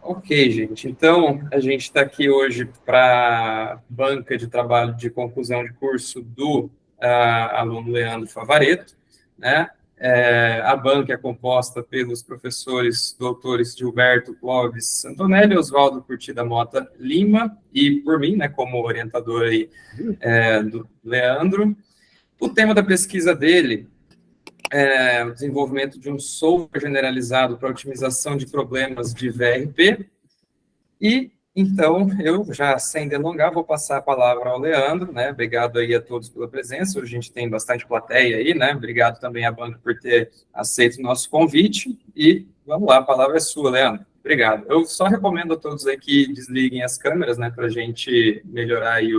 Ok, gente. Então, a gente está aqui hoje para a banca de trabalho de conclusão de curso do aluno Leandro Favaretto, né? A banca é composta pelos professores doutores Gilberto Clóvis Santonelli, Oswaldo Curtida Mota Lima e por mim, né, como orientador aí, do Leandro. O tema da pesquisa dele o desenvolvimento de um software generalizado para otimização de problemas de VRP. E, então, eu já sem delongar, vou passar a palavra ao Leandro, né? Obrigado aí a todos pela presença. Hoje a gente tem bastante plateia aí, né? Obrigado também à banca por ter aceito o nosso convite. E vamos lá, a palavra é sua, Leandro. Obrigado. Eu só recomendo a todos aí que desliguem as câmeras, né? Para a gente melhorar aí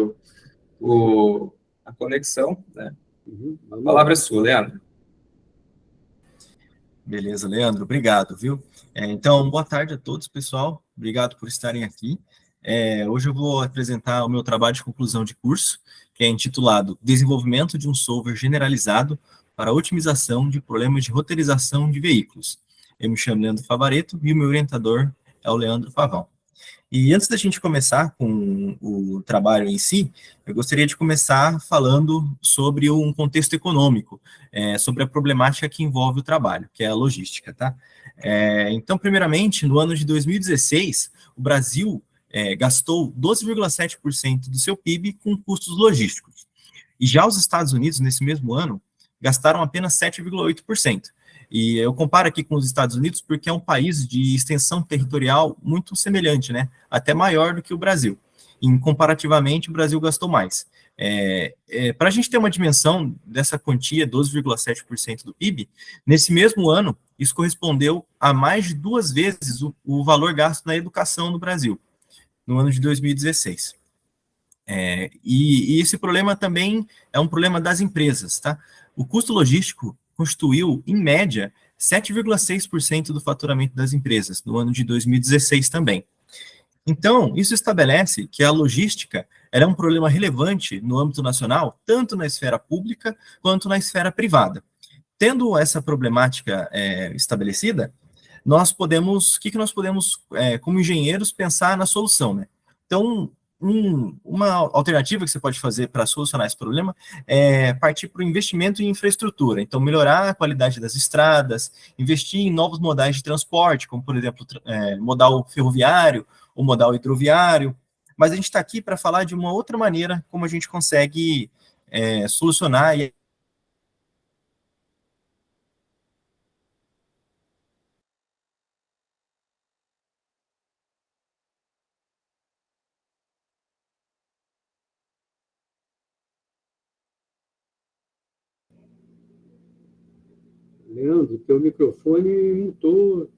a conexão, né? A palavra é sua, Leandro. Beleza, Leandro, obrigado, viu? Então, boa tarde a todos, pessoal. Obrigado por estarem aqui. Hoje eu vou apresentar o meu trabalho de conclusão de curso, que é intitulado Desenvolvimento de um software generalizado para otimização de problemas de roteirização de veículos. Eu me chamo Leandro Favaretto e o meu orientador é o Leandro Pavão. E antes da gente começar com o trabalho em si, eu gostaria de começar falando sobre um contexto econômico, sobre a problemática que envolve o trabalho, que é a logística, tá? Então, primeiramente, no ano de 2016, o Brasil gastou 12,7% do seu PIB com custos logísticos. E já os Estados Unidos, nesse mesmo ano, gastaram apenas 7,8%. E eu comparo aqui com os Estados Unidos porque é um país de extensão territorial muito semelhante, né? Até maior do que o Brasil. E, comparativamente, o Brasil gastou mais. Para a gente ter uma dimensão dessa quantia, 12,7% do PIB, nesse mesmo ano, isso correspondeu a mais de 2 vezes o valor gasto na educação no Brasil, no ano de 2016. E esse problema também é um problema das empresas, tá? O custo logístico constituiu, em média, 7,6% do faturamento das empresas, no ano de 2016 também. Então, isso estabelece que a logística era um problema relevante no âmbito nacional, tanto na esfera pública quanto na esfera privada. Tendo essa problemática estabelecida, o que nós podemos, como engenheiros, pensar na solução, né? Então, uma alternativa que você pode fazer para solucionar esse problema é partir para o investimento em infraestrutura. Então, melhorar a qualidade das estradas, investir em novos modais de transporte, como, por exemplo, modal ferroviário ou modal hidroviário. Mas a gente está aqui para falar de uma outra maneira como a gente consegue solucionar e Leandro, teu microfone mutou,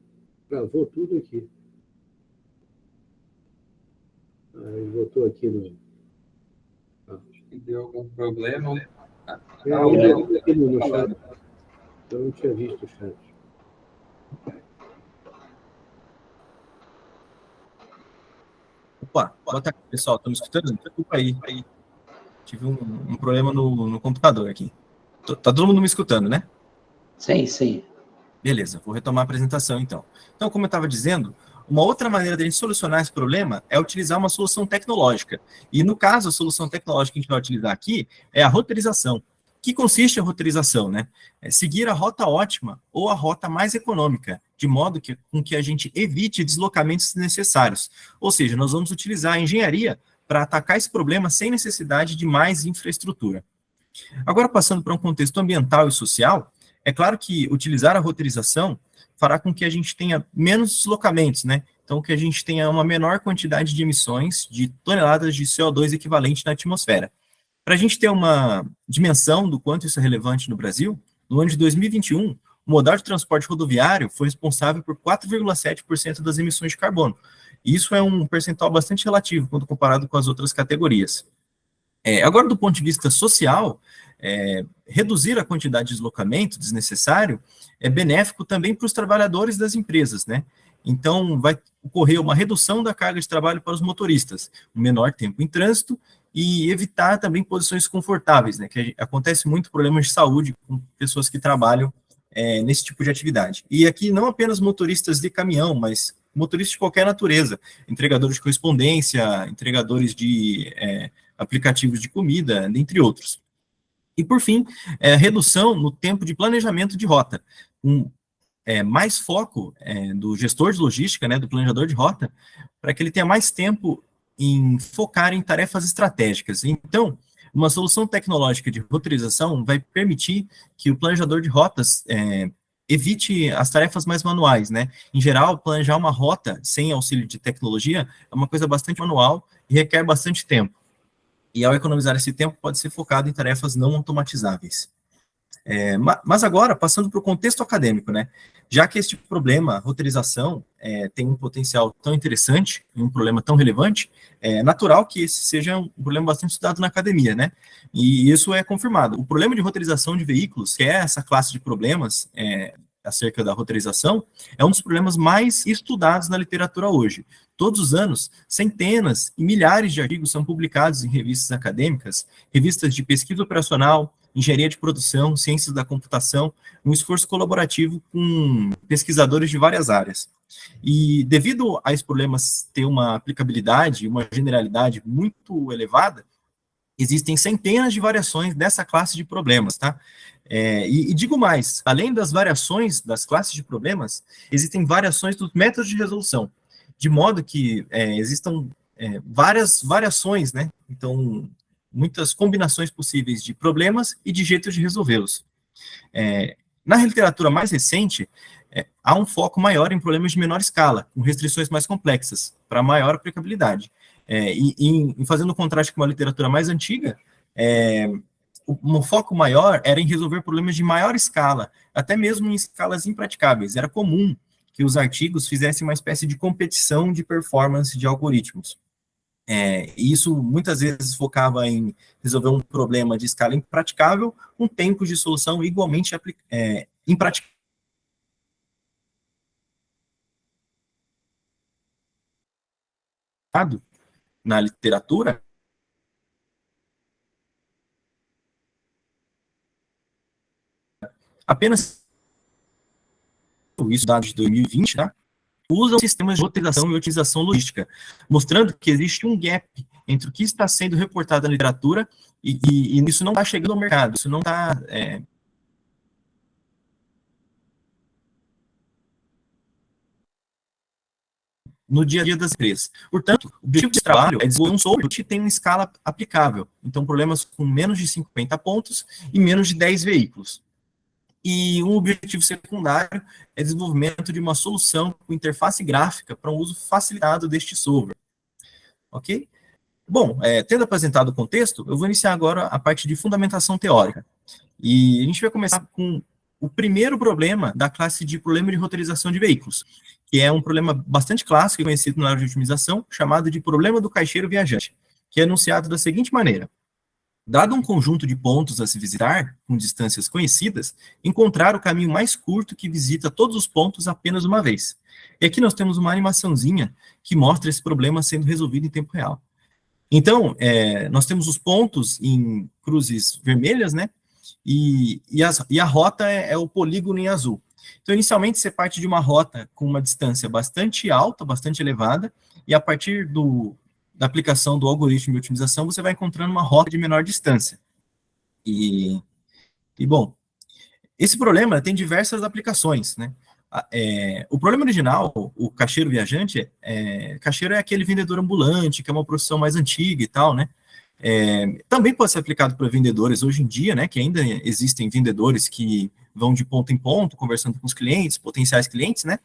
travou tudo aqui. Ele voltou aqui no... Deu algum problema? Aqui no chat. Eu não tinha visto o chat. Opa, boa tarde, pessoal. Estão me escutando? Desculpa aí. Tive um problema no computador aqui. Tá todo mundo me escutando, né? Sim. Beleza, vou retomar a apresentação, então. Então, como eu estava dizendo, uma outra maneira de a gente solucionar esse problema é utilizar uma solução tecnológica. E, no caso, a solução tecnológica que a gente vai utilizar aqui é a roteirização. Que consiste a roteirização, né? É seguir a rota ótima ou a rota mais econômica, de modo com que a gente evite deslocamentos desnecessários. Ou seja, nós vamos utilizar a engenharia para atacar esse problema sem necessidade de mais infraestrutura. Agora, passando para um contexto ambiental e social, é claro que utilizar a roteirização fará com que a gente tenha menos deslocamentos, né? Então, que a gente tenha uma menor quantidade de emissões de toneladas de CO2 equivalente na atmosfera. Para a gente ter uma dimensão do quanto isso é relevante no Brasil, no ano de 2021, o modal de transporte rodoviário foi responsável por 4,7% das emissões de carbono. E isso é um percentual bastante relativo quando comparado com as outras categorias. Agora, do ponto de vista social, reduzir a quantidade de deslocamento desnecessário é benéfico também para os trabalhadores das empresas, né? Então, vai ocorrer uma redução da carga de trabalho para os motoristas, um menor tempo em trânsito e evitar também posições confortáveis, né? Que acontece muito problemas de saúde com pessoas que trabalham nesse tipo de atividade. E aqui não apenas motoristas de caminhão, mas motoristas de qualquer natureza, entregadores de correspondência, entregadores de aplicativos de comida, dentre outros. E, por fim, redução no tempo de planejamento de rota, mais foco do gestor de logística, né, do planejador de rota, para que ele tenha mais tempo em focar em tarefas estratégicas. Então, uma solução tecnológica de roteirização vai permitir que o planejador de rotas evite as tarefas mais manuais, né? Em geral, planejar uma rota sem auxílio de tecnologia é uma coisa bastante manual e requer bastante tempo. E ao economizar esse tempo, pode ser focado em tarefas não automatizáveis. Mas agora, passando para o contexto acadêmico, né? Já que este problema, roteirização, tem um potencial tão interessante, um problema tão relevante, é natural que esse seja um problema bastante estudado na academia, né? E isso é confirmado. O problema de roteirização de veículos, que é essa classe de problemas acerca da roteirização, é um dos problemas mais estudados na literatura hoje. Todos os anos, centenas e milhares de artigos são publicados em revistas acadêmicas, revistas de pesquisa operacional, engenharia de produção, ciências da computação, um esforço colaborativo com pesquisadores de várias áreas. E devido a esses problemas ter uma aplicabilidade, uma generalidade muito elevada, existem centenas de variações dessa classe de problemas, tá? E digo mais, além das variações das classes de problemas, existem variações dos métodos de resolução, de modo que existam várias variações, né? Então, muitas combinações possíveis de problemas e de jeitos de resolvê-los. Na literatura mais recente, há um foco maior em problemas de menor escala, com restrições mais complexas, para maior aplicabilidade. Em fazendo contraste com uma literatura mais antiga, um foco maior era em resolver problemas de maior escala, até mesmo em escalas impraticáveis. Era comum que os artigos fizessem uma espécie de competição de performance de algoritmos. E isso muitas vezes focava em resolver um problema de escala impraticável com tempos de solução igualmente impraticáveis na literatura. Apenas isso, dados de 2020, tá? Usam sistemas de roteirização e otimização logística, mostrando que existe um gap entre o que está sendo reportado na literatura e isso não está chegando ao mercado, isso não está no dia a dia das empresas. Portanto, o objetivo desse trabalho é desenvolver um software que tem uma escala aplicável, então problemas com menos de 50 pontos e menos de 10 veículos. E um objetivo secundário é o desenvolvimento de uma solução com interface gráfica para um uso facilitado deste software. Ok? Bom, tendo apresentado o contexto, eu vou iniciar agora a parte de fundamentação teórica. E a gente vai começar com o primeiro problema da classe de problema de roteirização de veículos, que é um problema bastante clássico e conhecido na área de otimização, chamado de problema do caixeiro viajante, que é enunciado da seguinte maneira: dado um conjunto de pontos a se visitar, com distâncias conhecidas, encontrar o caminho mais curto que visita todos os pontos apenas uma vez. E aqui nós temos uma animaçãozinha que mostra esse problema sendo resolvido em tempo real. Então, nós temos os pontos em cruzes vermelhas, né? E a rota é o polígono em azul. Então, inicialmente, você parte de uma rota com uma distância bastante alta, bastante elevada, e a partir da aplicação do algoritmo de otimização, você vai encontrando uma rota de menor distância. E bom, esse problema tem diversas aplicações, né? O problema original, o caixeiro viajante, caixeiro é aquele vendedor ambulante, que é uma profissão mais antiga e tal, né? Também pode ser aplicado para vendedores hoje em dia, né? Que ainda existem vendedores que vão de ponto em ponto, conversando com os clientes, potenciais clientes, né?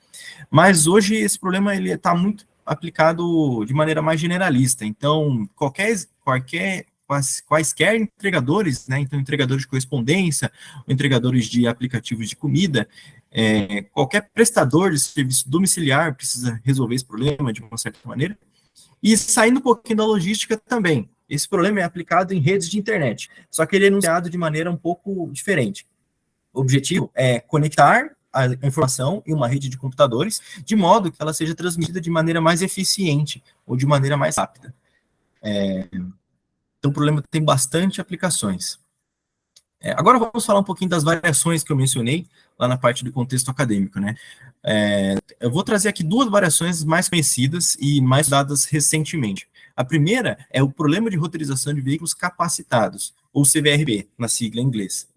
Mas hoje esse problema ele está muito aplicado de maneira mais generalista. Então, quaisquer entregadores, né? Então, entregadores de correspondência, entregadores de aplicativos de comida, qualquer prestador de serviço domiciliar precisa resolver esse problema de uma certa maneira. E saindo um pouquinho da logística também, esse problema é aplicado em redes de internet, só que ele é enunciado de maneira um pouco diferente. O objetivo é conectar a informação em uma rede de computadores, de modo que ela seja transmitida de maneira mais eficiente ou de maneira mais rápida. Então, o problema tem bastante aplicações. Agora vamos falar um pouquinho das variações que eu mencionei lá na parte do contexto acadêmico, né? Eu vou trazer aqui duas variações mais conhecidas e mais dadas recentemente. A primeira é o problema de roteirização de veículos capacitados, ou CVRV, na sigla em inglês.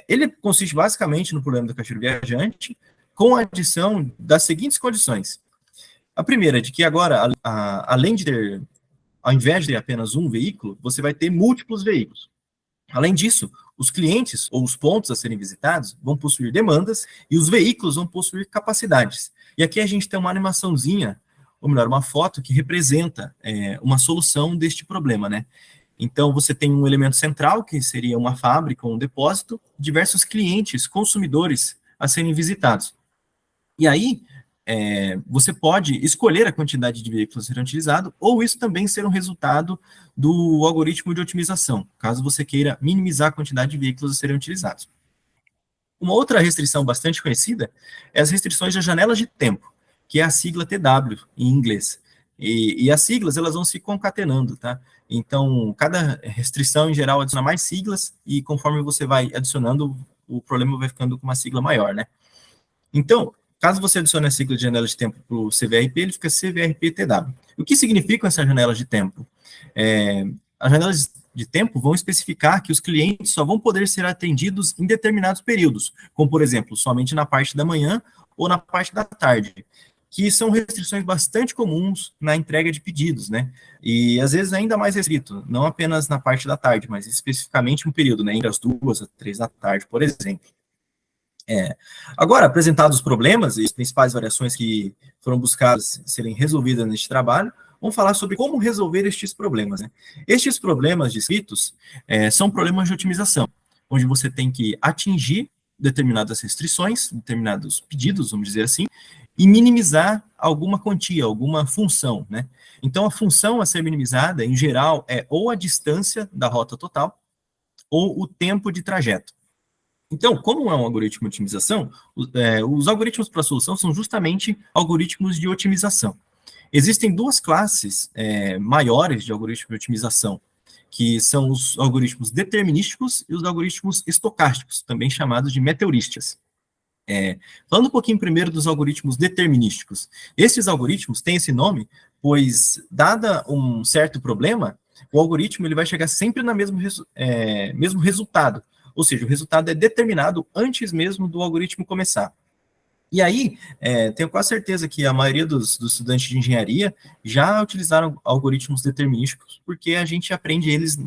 Ele consiste basicamente no problema do caixeiro viajante, com a adição das seguintes condições. A primeira é de que agora, além de ter, ao invés de ter apenas um veículo, você vai ter múltiplos veículos. Além disso, os clientes ou os pontos a serem visitados vão possuir demandas e os veículos vão possuir capacidades. E aqui a gente tem uma animaçãozinha, ou melhor, uma foto que representa uma solução deste problema, né? Então, você tem um elemento central, que seria uma fábrica ou um depósito, diversos clientes, consumidores a serem visitados. E aí, você pode escolher a quantidade de veículos a serem utilizados, ou isso também ser um resultado do algoritmo de otimização, caso você queira minimizar a quantidade de veículos a serem utilizados. Uma outra restrição bastante conhecida é as restrições das janelas de tempo, que é a sigla TW em inglês. E as siglas, elas vão se concatenando, tá? Então, cada restrição, em geral, adiciona mais siglas, e conforme você vai adicionando, o problema vai ficando com uma sigla maior, né? Então, caso você adicione a sigla de janela de tempo para o CVRP, ele fica CVRP-TW. O que significam essas janelas de tempo? As janelas de tempo vão especificar que os clientes só vão poder ser atendidos em determinados períodos, como, por exemplo, somente na parte da manhã ou na parte da tarde, que são restrições bastante comuns na entrega de pedidos, né? E às vezes ainda mais restrito, não apenas na parte da tarde, mas especificamente um período, né? Entre as 2 às 3 da tarde, por exemplo. Agora, apresentados os problemas e as principais variações que foram buscadas serem resolvidas neste trabalho, vamos falar sobre como resolver estes problemas, né? Estes problemas descritos são problemas de otimização, onde você tem que atingir determinadas restrições, determinados pedidos, vamos dizer assim, e minimizar alguma quantia, alguma função, né? Então, a função a ser minimizada, em geral, é ou a distância da rota total, ou o tempo de trajeto. Então, como é um algoritmo de otimização, os algoritmos para solução são justamente algoritmos de otimização. Existem duas classes maiores de algoritmos de otimização, que são os algoritmos determinísticos e os algoritmos estocásticos, também chamados de meteorísticas. Falando um pouquinho primeiro dos algoritmos determinísticos. Esses algoritmos têm esse nome, pois, dada um certo problema, o algoritmo ele vai chegar sempre no mesmo resultado. Ou seja, o resultado é determinado antes mesmo do algoritmo começar. E aí, tenho quase certeza que a maioria dos estudantes de engenharia já utilizaram algoritmos determinísticos, porque a gente aprende eles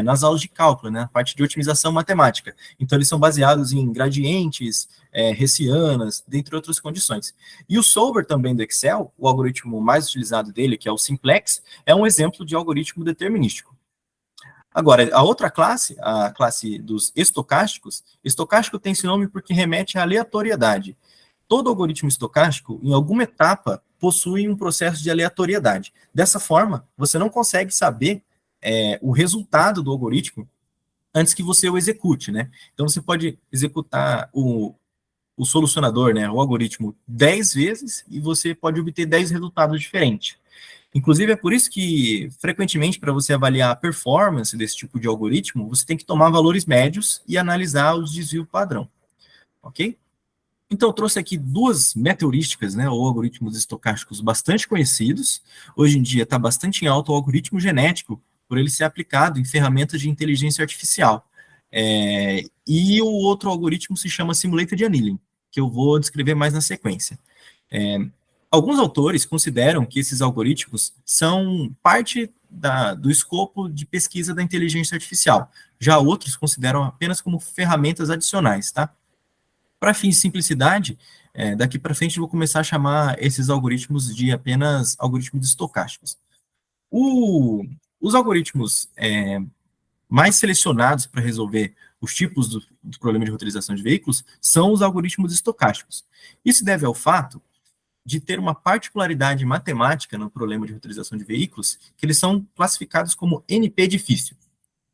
nas aulas de cálculo, né, na parte de otimização matemática. Então, eles são baseados em gradientes, hessianas, dentre outras condições. E o solver também do Excel, o algoritmo mais utilizado dele, que é o simplex, é um exemplo de algoritmo determinístico. Agora, a outra classe, a classe dos estocásticos, estocástico tem esse nome porque remete à aleatoriedade. Todo algoritmo estocástico, em alguma etapa, possui um processo de aleatoriedade. Dessa forma, você não consegue saber o resultado do algoritmo antes que você o execute, né? Então, você pode executar o solucionador, né, o algoritmo 10 vezes e você pode obter 10 resultados diferentes. Inclusive, é por isso que, frequentemente, para você avaliar a performance desse tipo de algoritmo, você tem que tomar valores médios e analisar os desvios padrão, ok? Então, eu trouxe aqui duas meteorísticas, né, ou algoritmos estocásticos bastante conhecidos. Hoje em dia está bastante em alta o algoritmo genético, por ele ser aplicado em ferramentas de inteligência artificial. E o outro algoritmo se chama Simulated Annealing, que eu vou descrever mais na sequência. Alguns autores consideram que esses algoritmos são parte do escopo de pesquisa da inteligência artificial. Já outros consideram apenas como ferramentas adicionais, tá? Para fins de simplicidade, daqui para frente eu vou começar a chamar esses algoritmos de apenas algoritmos estocásticos. Os algoritmos mais selecionados para resolver os tipos do problema de roteirização de veículos são os algoritmos estocásticos. Isso deve ao fato de ter uma particularidade matemática no problema de roteirização de veículos, que eles são classificados como NP difícil.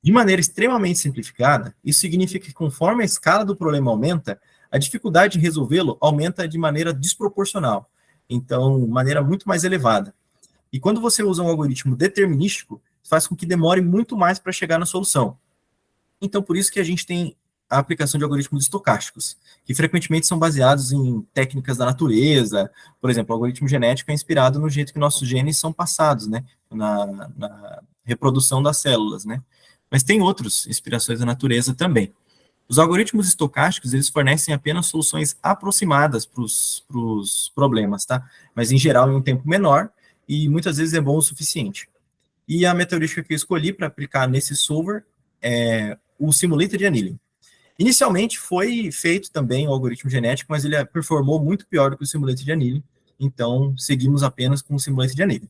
De maneira extremamente simplificada, isso significa que conforme a escala do problema aumenta, a dificuldade de resolvê-lo aumenta de maneira desproporcional, então, maneira muito mais elevada. E quando você usa um algoritmo determinístico, faz com que demore muito mais para chegar na solução. Então, por isso que a gente tem a aplicação de algoritmos estocásticos, que frequentemente são baseados em técnicas da natureza. Por exemplo, o algoritmo genético é inspirado no jeito que nossos genes são passados, né, na reprodução das células, né? Mas tem outras inspirações da natureza também. Os algoritmos estocásticos, eles fornecem apenas soluções aproximadas para os problemas, tá? Mas, em geral, em um tempo menor, e muitas vezes é bom o suficiente. E a metodológica que eu escolhi para aplicar nesse solver é o Simulated Annealing. Inicialmente foi feito também o algoritmo genético, mas ele performou muito pior do que o Simulated Annealing, então seguimos apenas com o Simulated Annealing.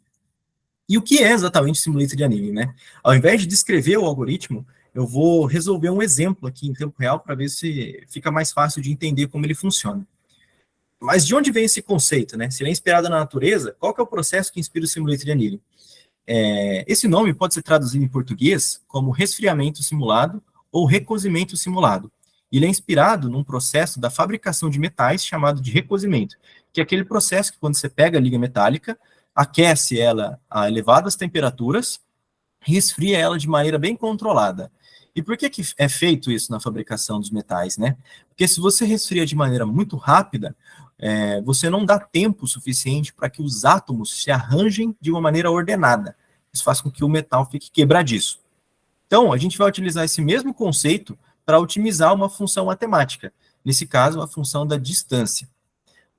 E o que é exatamente o Simulated Annealing, né? Ao invés de descrever o algoritmo, eu vou resolver um exemplo aqui em tempo real para ver se fica mais fácil de entender como ele funciona. Mas de onde vem esse conceito, né? Se ele é inspirado na natureza, qual que é o processo que inspira o Simulated Annealing? Esse nome pode ser traduzido em português como resfriamento simulado ou recozimento simulado. Ele é inspirado num processo da fabricação de metais chamado de recozimento, que é aquele processo que quando você pega a liga metálica, aquece ela a elevadas temperaturas, resfria ela de maneira bem controlada. E por que é feito isso na fabricação dos metais, né? Porque se você resfria de maneira muito rápida, você não dá tempo suficiente para que os átomos se arranjem de uma maneira ordenada. Isso faz com que o metal fique quebradiço. Então, a gente vai utilizar esse mesmo conceito para otimizar uma função matemática. Nesse caso, a função da distância.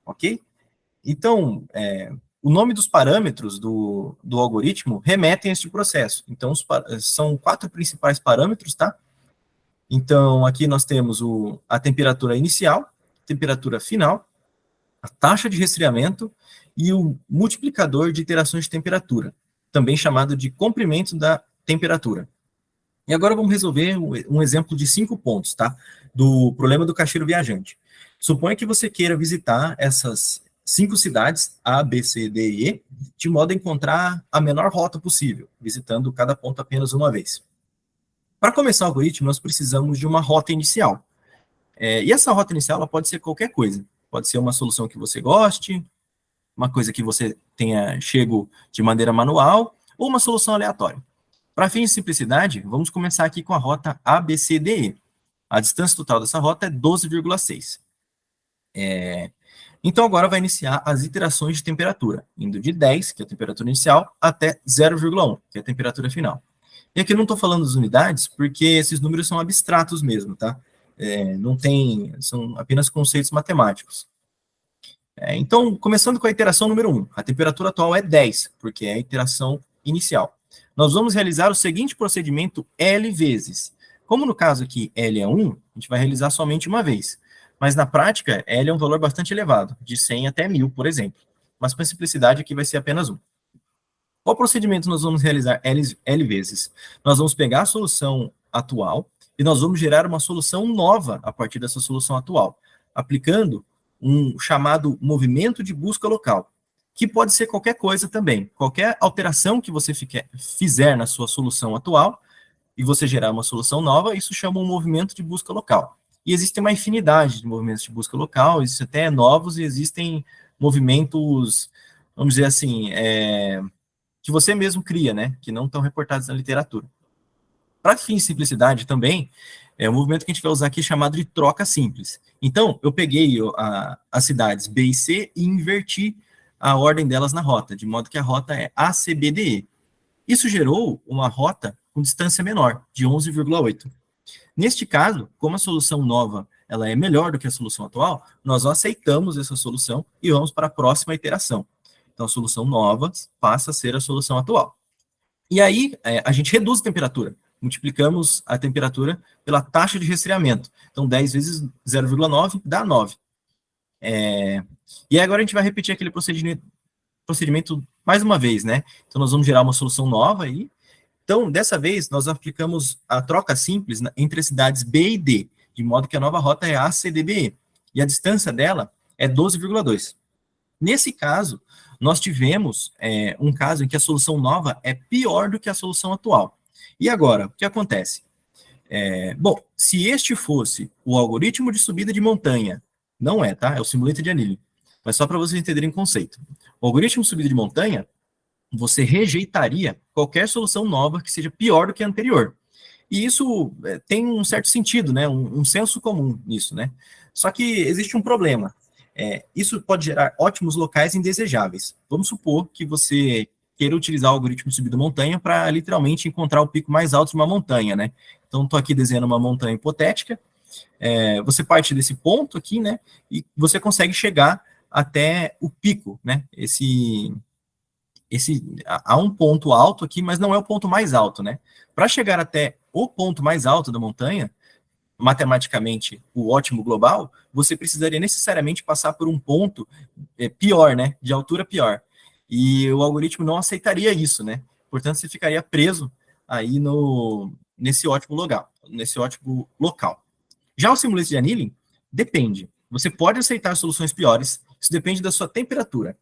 Ok? Então, o nome dos parâmetros do algoritmo remetem a este processo. Então, são 4 principais parâmetros, tá? Então, aqui nós temos a temperatura inicial, temperatura final, a taxa de resfriamento e o multiplicador de iterações de temperatura, também chamado de comprimento da temperatura. E agora vamos resolver um exemplo de 5 pontos, tá? Do problema do caixeiro viajante. Suponha que você queira visitar essas 5 cidades, A, B, C, D e E, de modo a encontrar a menor rota possível, visitando cada ponto apenas uma vez. Para começar o algoritmo, nós precisamos de uma rota inicial. E essa rota inicial ela pode ser qualquer coisa. Pode ser uma solução que você goste, uma coisa que você tenha chego de maneira manual, ou uma solução aleatória. Para fins de simplicidade, vamos começar aqui com a rota ABCDE. A distância total dessa rota é 12,6. Então, agora vai iniciar as iterações de temperatura, indo de 10, que é a temperatura inicial, até 0,1, que é a temperatura final. E aqui eu não estou falando das unidades, porque esses números são abstratos mesmo, tá? São apenas conceitos matemáticos. Então, começando com a iteração número 1, a temperatura atual é 10, porque é a iteração inicial. Nós vamos realizar o seguinte procedimento L vezes. Como no caso aqui L é 1, a gente vai realizar somente uma vez. Mas na prática, L é um valor bastante elevado, de 100 até 1000, por exemplo. Mas para simplicidade aqui vai ser apenas 1. Qual procedimento nós vamos realizar L vezes? Nós vamos pegar a solução atual e nós vamos gerar uma solução nova a partir dessa solução atual, aplicando um chamado movimento de busca local, que pode ser qualquer coisa também. Qualquer alteração que você fizer na sua solução atual e você gerar uma solução nova, isso chama um movimento de busca local. E existe uma infinidade de movimentos de busca local, existem até novos e existem movimentos, vamos dizer assim, que você mesmo cria, né? Que não estão reportados na literatura. Para fins de simplicidade também, o movimento que a gente vai usar aqui é chamado de troca simples. Então, eu peguei as cidades B e C e inverti a ordem delas na rota, de modo que a rota é ACBDE. Isso gerou uma rota com distância menor, de 11,8. Neste caso, como a solução nova ela é melhor do que a solução atual, nós aceitamos essa solução e vamos para a próxima iteração. Então, a solução nova passa a ser a solução atual. E aí, a gente reduz a temperatura. Multiplicamos a temperatura pela taxa de resfriamento. Então, 10 vezes 0,9 dá 9. E agora a gente vai repetir aquele procedimento mais uma vez, né? Então, nós vamos gerar uma solução nova aí. Então, dessa vez, nós aplicamos a troca simples entre as cidades B e D, de modo que a nova rota é ACDBE. E a distância dela é 12,2. Nesse caso, nós tivemos um caso em que a solução nova é pior do que a solução atual. E agora, o que acontece? Bom, se este fosse o algoritmo de subida de montanha, não é, tá? É o Simulated Annealing. Mas só para vocês entenderem o conceito. O algoritmo de subida de montanha, você rejeitaria qualquer solução nova que seja pior do que a anterior. E isso tem um certo sentido, né? Um senso comum nisso, né? Só que existe um problema. Isso pode gerar ótimos locais indesejáveis. Vamos supor que você queira utilizar o algoritmo de subida montanha para literalmente encontrar o pico mais alto de uma montanha, né? Então, estou aqui desenhando uma montanha hipotética. Você parte desse ponto aqui, né? E você consegue chegar até o pico, né? Há um ponto alto aqui, mas não é o ponto mais alto, né? Para chegar até o ponto mais alto da montanha, matematicamente, o ótimo global, você precisaria necessariamente passar por um ponto pior, né? De altura pior. E o algoritmo não aceitaria isso, né? Portanto, você ficaria preso aí nesse ótimo local. Já o simulate de annealing depende. Você pode aceitar soluções piores, isso depende da sua temperatura.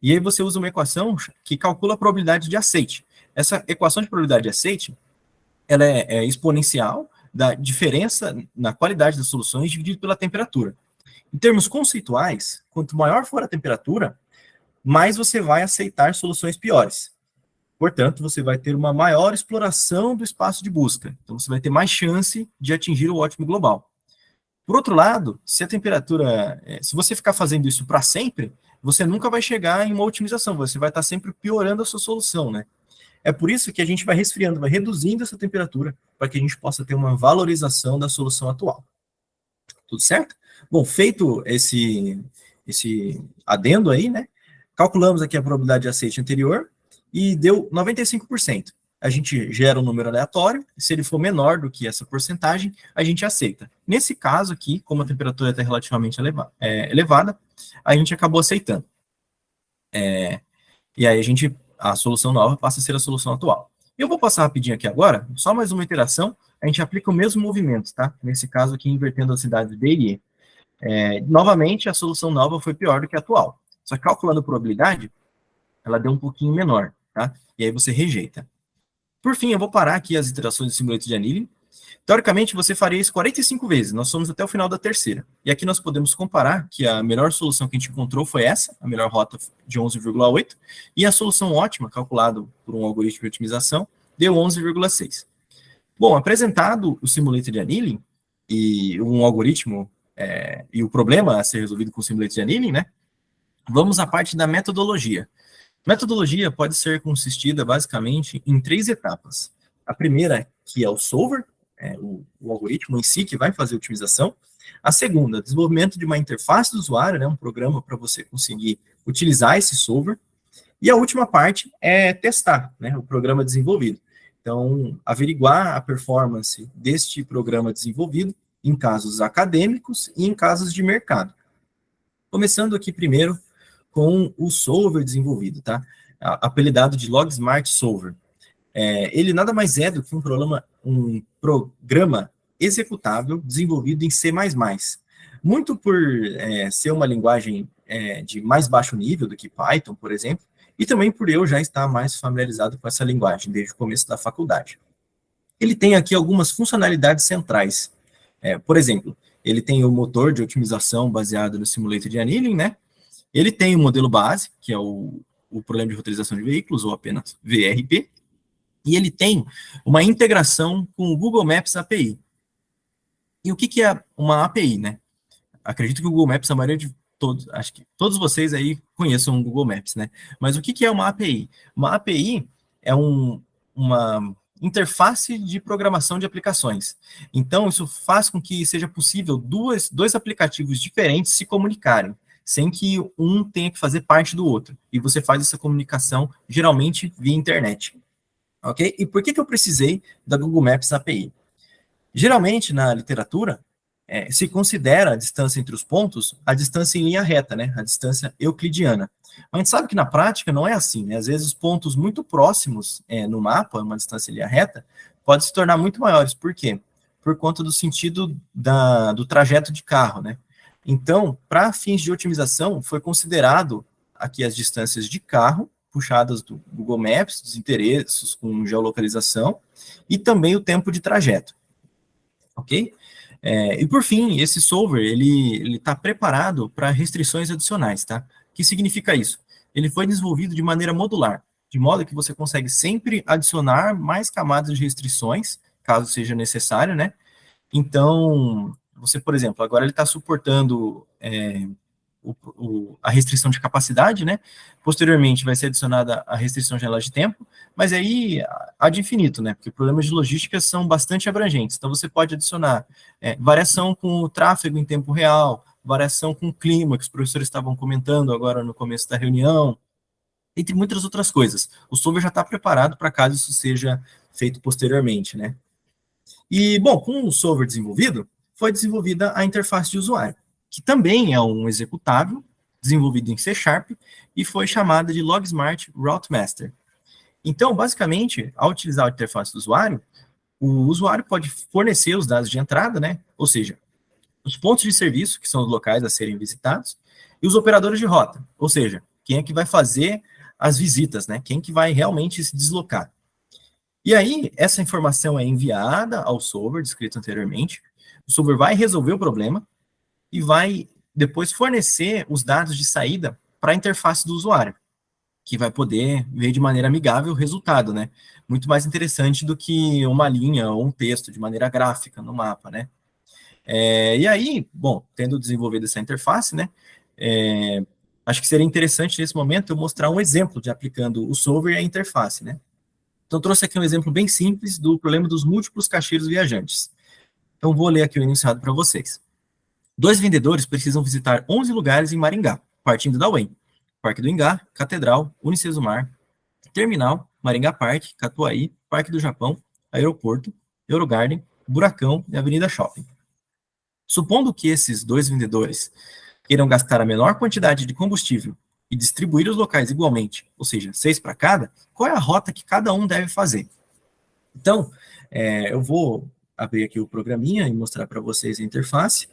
E aí você usa uma equação que calcula a probabilidade de aceite. Essa equação de probabilidade de aceite, ela é exponencial da diferença na qualidade das soluções dividido pela temperatura. Em termos conceituais, quanto maior for a temperatura, mais você vai aceitar soluções piores. Portanto, você vai ter uma maior exploração do espaço de busca. Então, você vai ter mais chance de atingir o ótimo global. Por outro lado, se você ficar fazendo isso para sempre, você nunca vai chegar em uma otimização, você vai estar sempre piorando a sua solução, né? É por isso que a gente vai resfriando, vai reduzindo essa temperatura, para que a gente possa ter uma valorização da solução atual. Tudo certo? Bom, feito esse adendo aí, né? Calculamos aqui a probabilidade de aceite anterior e deu 95%. A gente gera um número aleatório, se ele for menor do que essa porcentagem, a gente aceita. Nesse caso aqui, como a temperatura está relativamente elevada, a gente acabou aceitando. E aí a solução nova passa a ser a solução atual. Eu vou passar rapidinho aqui agora, só mais uma iteração, a gente aplica o mesmo movimento, tá? Nesse caso aqui, invertendo as cidades D e E. Novamente, a solução nova foi pior do que a atual. Só que calculando a probabilidade, ela deu um pouquinho menor, tá? E aí você rejeita. Por fim, eu vou parar aqui as iterações do simulate de annealing. Teoricamente, você faria isso 45 vezes. Nós somos até o final da terceira. E aqui nós podemos comparar que a melhor solução que a gente encontrou foi essa, a melhor rota de 11,8, e a solução ótima, calculada por um algoritmo de otimização, deu 11,6. Bom, apresentado o simulate de annealing e um algoritmo e o problema a ser resolvido com o simulate de annealing, né? Vamos à parte da metodologia. Metodologia pode ser consistida basicamente em 3 etapas. A primeira, que é o solver, o algoritmo em si que vai fazer a otimização. A segunda, desenvolvimento de uma interface do usuário, né, um programa para você conseguir utilizar esse solver. E a última parte é testar, né, o programa desenvolvido. Então, averiguar a performance deste programa desenvolvido em casos acadêmicos e em casos de mercado. Começando aqui primeiro com o solver desenvolvido, tá? Apelidado de LogSmart Solver. Ele nada mais é do que um programa executável desenvolvido em C++. Muito por ser uma linguagem de mais baixo nível do que Python, por exemplo, e também por eu já estar mais familiarizado com essa linguagem desde o começo da faculdade. Ele tem aqui algumas funcionalidades centrais. Por exemplo, ele tem o motor de otimização baseado no simulator de annealing, né? Ele tem o modelo base, que é o problema de roteirização de veículos, ou apenas VRP, e ele tem uma integração com o Google Maps API. E o que é uma API, né? Acredito que o Google Maps, a maioria de todos, acho que todos vocês aí conheçam o Google Maps, né? Mas o que é uma API? Uma API é uma interface de programação de aplicações. Então, isso faz com que seja possível dois aplicativos diferentes se comunicarem, sem que um tenha que fazer parte do outro. E você faz essa comunicação, geralmente, via internet. Ok? E por que eu precisei da Google Maps API? Geralmente, na literatura, se considera a distância entre os pontos a distância em linha reta, né? A distância euclidiana. Mas a gente sabe que na prática não é assim, né? Às vezes, os pontos muito próximos no mapa, uma distância em linha reta, podem se tornar muito maiores. Por quê? Por conta do sentido do trajeto de carro, né? Então, para fins de otimização, foi considerado aqui as distâncias de carro, puxadas do Google Maps, dos endereços com geolocalização, e também o tempo de trajeto. Ok? E por fim, esse solver, ele está preparado para restrições adicionais, tá? O que significa isso? Ele foi desenvolvido de maneira modular, de modo que você consegue sempre adicionar mais camadas de restrições caso seja necessário, né? Então, você, por exemplo, agora ele está suportando a restrição de capacidade, né? Posteriormente vai ser adicionada a restrição de janela de tempo, mas aí há de infinito, né? Porque problemas de logística são bastante abrangentes. Então você pode adicionar variação com o tráfego em tempo real, variação com o clima, que os professores estavam comentando agora no começo da reunião, entre muitas outras coisas. O solver já está preparado para caso isso seja feito posteriormente, né? E, bom, com o solver desenvolvido, foi desenvolvida a interface de usuário, que também é um executável desenvolvido em C# e foi chamada de LogSmart Route Master. Então, basicamente, ao utilizar a interface do usuário, o usuário pode fornecer os dados de entrada, né? Ou seja, os pontos de serviço, que são os locais a serem visitados, e os operadores de rota, ou seja, quem é que vai fazer as visitas, né? Quem que vai realmente se deslocar. E aí, essa informação é enviada ao solver, descrito anteriormente, o solver vai resolver o problema e vai depois fornecer os dados de saída para a interface do usuário, que vai poder ver de maneira amigável o resultado, né? Muito mais interessante do que uma linha ou um texto de maneira gráfica no mapa, né? E aí, bom, tendo desenvolvido essa interface, né? Acho que seria interessante nesse momento eu mostrar um exemplo de aplicando o solver e a interface, né? Então, trouxe aqui um exemplo bem simples do problema dos múltiplos caixeiros viajantes. Então, vou ler aqui o enunciado para vocês. 2 vendedores precisam visitar 11 lugares em Maringá, partindo da UEM. Parque do Ingá, Catedral, Unicesumar, Terminal, Maringá Parque, Catuaí, Parque do Japão, Aeroporto, Eurogarden, Buracão e Avenida Shopping. Supondo que esses 2 vendedores queiram gastar a menor quantidade de combustível e distribuir os locais igualmente, ou seja, 6 para cada, qual é a rota que cada um deve fazer? Então, eu vou abrir aqui o programinha e mostrar para vocês a interface.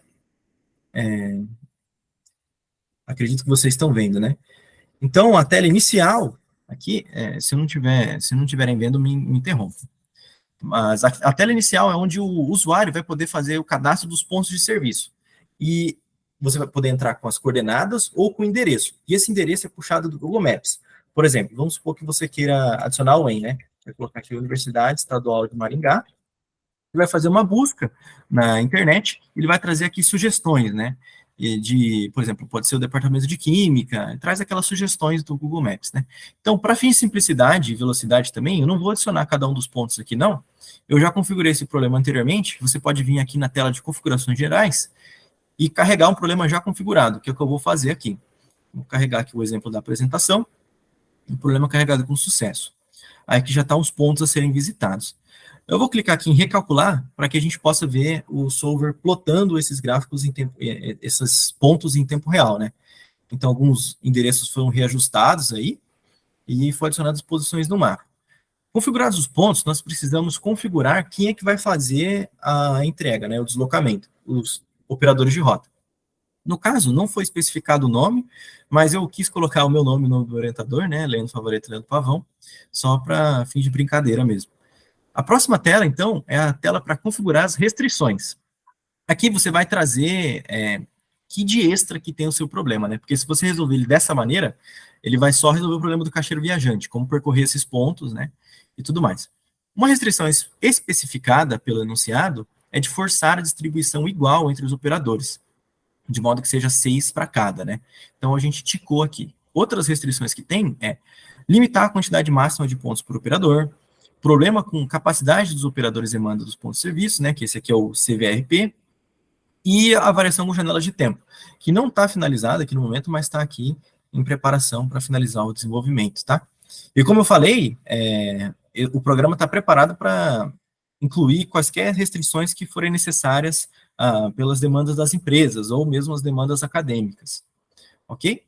Acredito que vocês estão vendo, né? Então, a tela inicial, aqui, se não tiverem vendo, me interrompam. Mas a tela inicial é onde o usuário vai poder fazer o cadastro dos pontos de serviço. E você vai poder entrar com as coordenadas ou com o endereço. E esse endereço é puxado do Google Maps. Por exemplo, vamos supor que você queira adicionar o UEM, né? Vai colocar aqui Universidade Estadual de Maringá. Ele vai fazer uma busca na internet, ele vai trazer aqui sugestões, né? Por exemplo, pode ser o departamento de Química, traz aquelas sugestões do Google Maps, né? Então, para fins de simplicidade e velocidade também, eu não vou adicionar cada um dos pontos aqui, não. Eu já configurei esse problema anteriormente, você pode vir aqui na tela de configurações gerais e carregar um problema já configurado, que é o que eu vou fazer aqui. Vou carregar aqui o exemplo da apresentação, um problema carregado com sucesso. Aí aqui já estão os pontos a serem visitados. Eu vou clicar aqui em recalcular para que a gente possa ver o solver plotando esses gráficos esses pontos em tempo real, né? Então, alguns endereços foram reajustados aí e foram adicionadas posições no mapa. Configurados os pontos, nós precisamos configurar quem é que vai fazer a entrega, né? O deslocamento, os operadores de rota. No caso, não foi especificado o nome, mas eu quis colocar o meu nome no nome do orientador, né? Leandro Favaretto, Leandro Pavão, só para fim de brincadeira mesmo. A próxima tela, então, é a tela para configurar as restrições. Aqui você vai trazer que de extra que tem o seu problema, né? Porque se você resolver ele dessa maneira, ele vai só resolver o problema do caixeiro viajante, como percorrer esses pontos, né? E tudo mais. Uma restrição especificada pelo enunciado é de forçar a distribuição igual entre os operadores, de modo que seja 6 para cada, né? Então, a gente ticou aqui. Outras restrições que tem é limitar a quantidade máxima de pontos por operador, problema com capacidade dos operadores demanda dos pontos de serviço, né, que esse aqui é o CVRP, e a variação com janelas de tempo, que não está finalizada aqui no momento, mas está aqui em preparação para finalizar o desenvolvimento, tá? E como eu falei, o programa está preparado para incluir quaisquer restrições que forem necessárias pelas demandas das empresas, ou mesmo as demandas acadêmicas, ok?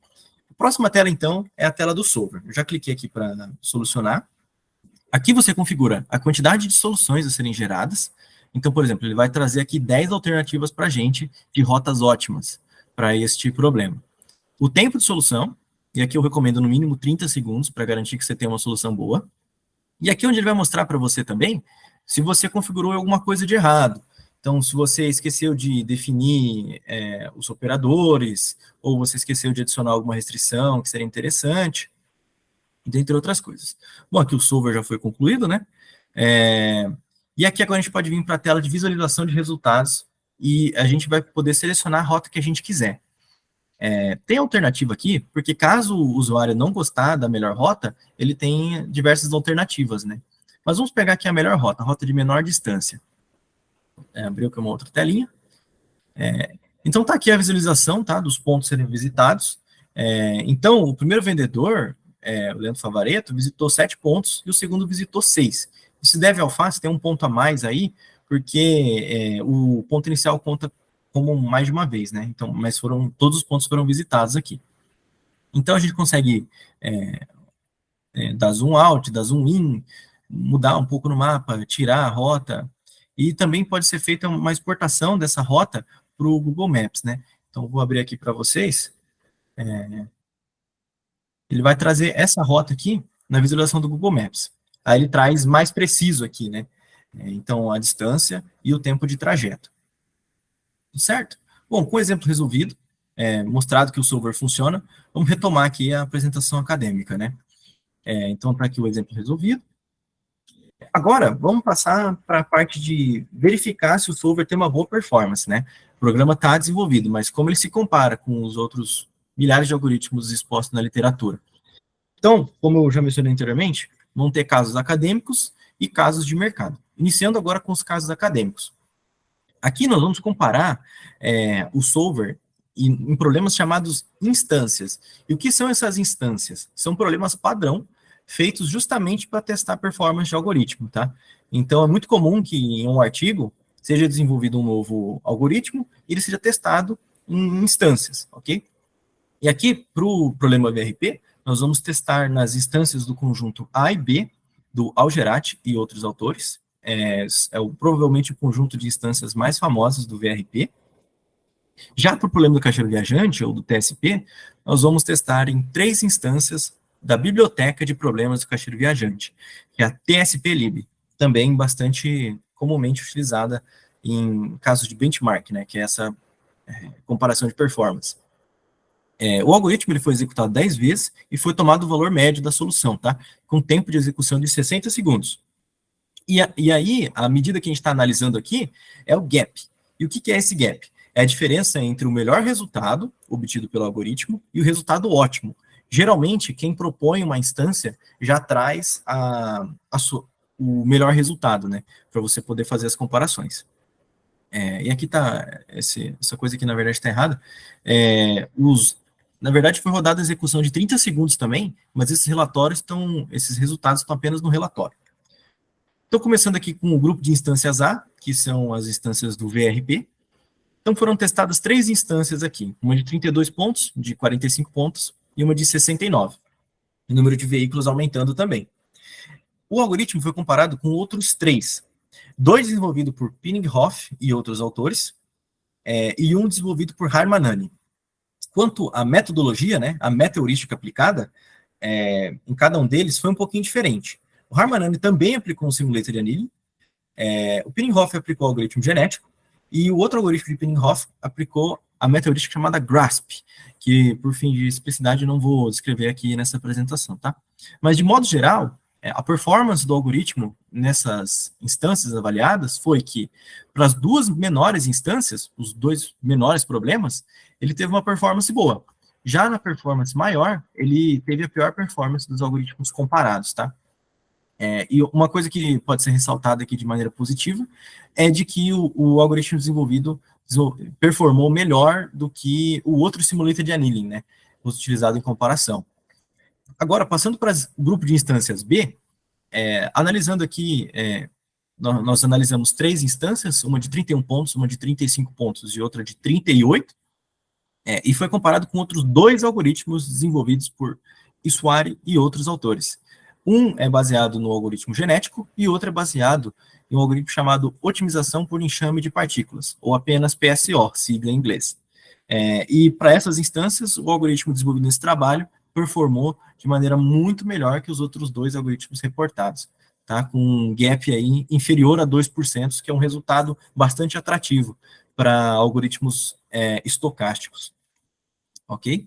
A próxima tela, então, é a tela do solver. Eu já cliquei aqui para solucionar. Aqui você configura a quantidade de soluções a serem geradas. Então, por exemplo, ele vai trazer aqui 10 alternativas para a gente de rotas ótimas para este problema. O tempo de solução, e aqui eu recomendo no mínimo 30 segundos para garantir que você tenha uma solução boa. E aqui onde ele vai mostrar para você também se você configurou alguma coisa de errado. Então, se você esqueceu de definir os operadores, ou você esqueceu de adicionar alguma restrição que seria interessante, dentre outras coisas. Bom, aqui o solver já foi concluído, né? E aqui agora a gente pode vir para a tela de visualização de resultados e a gente vai poder selecionar a rota que a gente quiser. Tem alternativa aqui, porque caso o usuário não gostar da melhor rota, ele tem diversas alternativas, né? Mas vamos pegar aqui a melhor rota, a rota de menor distância. Abriu aqui uma outra telinha. Então tá aqui a visualização, tá, dos pontos serem visitados. Então, o primeiro vendedor, o Leandro Favaretto, visitou 7 pontos e o segundo visitou 6. Isso deve ao fato, tem um ponto a mais aí, porque o ponto inicial conta como mais de uma vez, né? Então, mas todos os pontos foram visitados aqui. Então, a gente consegue dar zoom out, dar zoom in, mudar um pouco no mapa, tirar a rota, e também pode ser feita uma exportação dessa rota para o Google Maps, né? Então, vou abrir aqui para vocês. Ele vai trazer essa rota aqui na visualização do Google Maps. Aí ele traz mais preciso aqui, né? Então, a distância e o tempo de trajeto. Certo? Bom, com o exemplo resolvido, mostrado que o solver funciona, vamos retomar aqui a apresentação acadêmica, né? Então, está aqui o exemplo resolvido. Agora, vamos passar para a parte de verificar se o solver tem uma boa performance, né? O programa está desenvolvido, mas como ele se compara com os outros milhares de algoritmos expostos na literatura. Então, como eu já mencionei anteriormente, vão ter casos acadêmicos e casos de mercado. Iniciando agora com os casos acadêmicos. Aqui nós vamos comparar o solver em problemas chamados instâncias. E o que são essas instâncias? São problemas padrão, feitos justamente para testar a performance de algoritmo, tá? Então, é muito comum que em um artigo seja desenvolvido um novo algoritmo e ele seja testado em instâncias, ok? E aqui, para o problema VRP, nós vamos testar nas instâncias do conjunto A e B, do Algerati e outros autores. Provavelmente o conjunto de instâncias mais famosas do VRP. Já para o problema do caixeiro viajante, ou do TSP, nós vamos testar em 3 instâncias da biblioteca de problemas do caixeiro viajante, que é a TSP-lib, também bastante comumente utilizada em casos de benchmark, né, que é essa comparação de performance. O algoritmo ele foi executado 10 vezes e foi tomado o valor médio da solução, tá? Com tempo de execução de 60 segundos. E aí, a medida que a gente está analisando aqui é o gap. E o que é esse gap? É a diferença entre o melhor resultado obtido pelo algoritmo e o resultado ótimo. Geralmente, quem propõe uma instância já traz o melhor resultado, né? Para você poder fazer as comparações. E aqui está, essa coisa aqui na verdade está errada. Na verdade, foi rodada a execução de 30 segundos também, mas esses resultados estão apenas no relatório. Então, começando aqui com o grupo de instâncias A, que são as instâncias do VRP. Então, foram testadas 3 instâncias aqui, uma de 32 pontos, de 45 pontos, e uma de 69. O número de veículos aumentando também. O algoritmo foi comparado com outros 3. 2 desenvolvidos por Pinninghoff e outros autores, e um desenvolvido por Harmanani. Quanto à metodologia, né, a meta-heurística aplicada, em cada um deles foi um pouquinho diferente. O Harmanani também aplicou um simulator de annealing, o Pinninghoff aplicou o algoritmo genético, e o outro algoritmo de Pinninghoff aplicou a meta-heurística chamada GRASP, que, por fim de simplicidade, eu não vou descrever aqui nessa apresentação, tá? Mas, de modo geral, a performance do algoritmo nessas instâncias avaliadas foi que, para as 2 menores instâncias, os 2 menores problemas, ele teve uma performance boa. Já na performance maior, ele teve a pior performance dos algoritmos comparados, tá? E uma coisa que pode ser ressaltada aqui de maneira positiva é de que o algoritmo desenvolvido performou melhor do que o outro simulator de annealing, né, utilizado em comparação. Agora, passando para o grupo de instâncias B, analisando aqui, nós analisamos 3 instâncias, uma de 31 pontos, uma de 35 pontos e outra de 38, e foi comparado com outros 2 algoritmos desenvolvidos por Iswari e outros autores. Um é baseado no algoritmo genético e outro é baseado em um algoritmo chamado otimização por enxame de partículas, ou apenas PSO, sigla em inglês. E para essas instâncias, o algoritmo desenvolvido nesse trabalho performou de maneira muito melhor que os outros 2 algoritmos reportados, tá? Com um gap aí inferior a 2%, que é um resultado bastante atrativo para algoritmos estocásticos. Ok?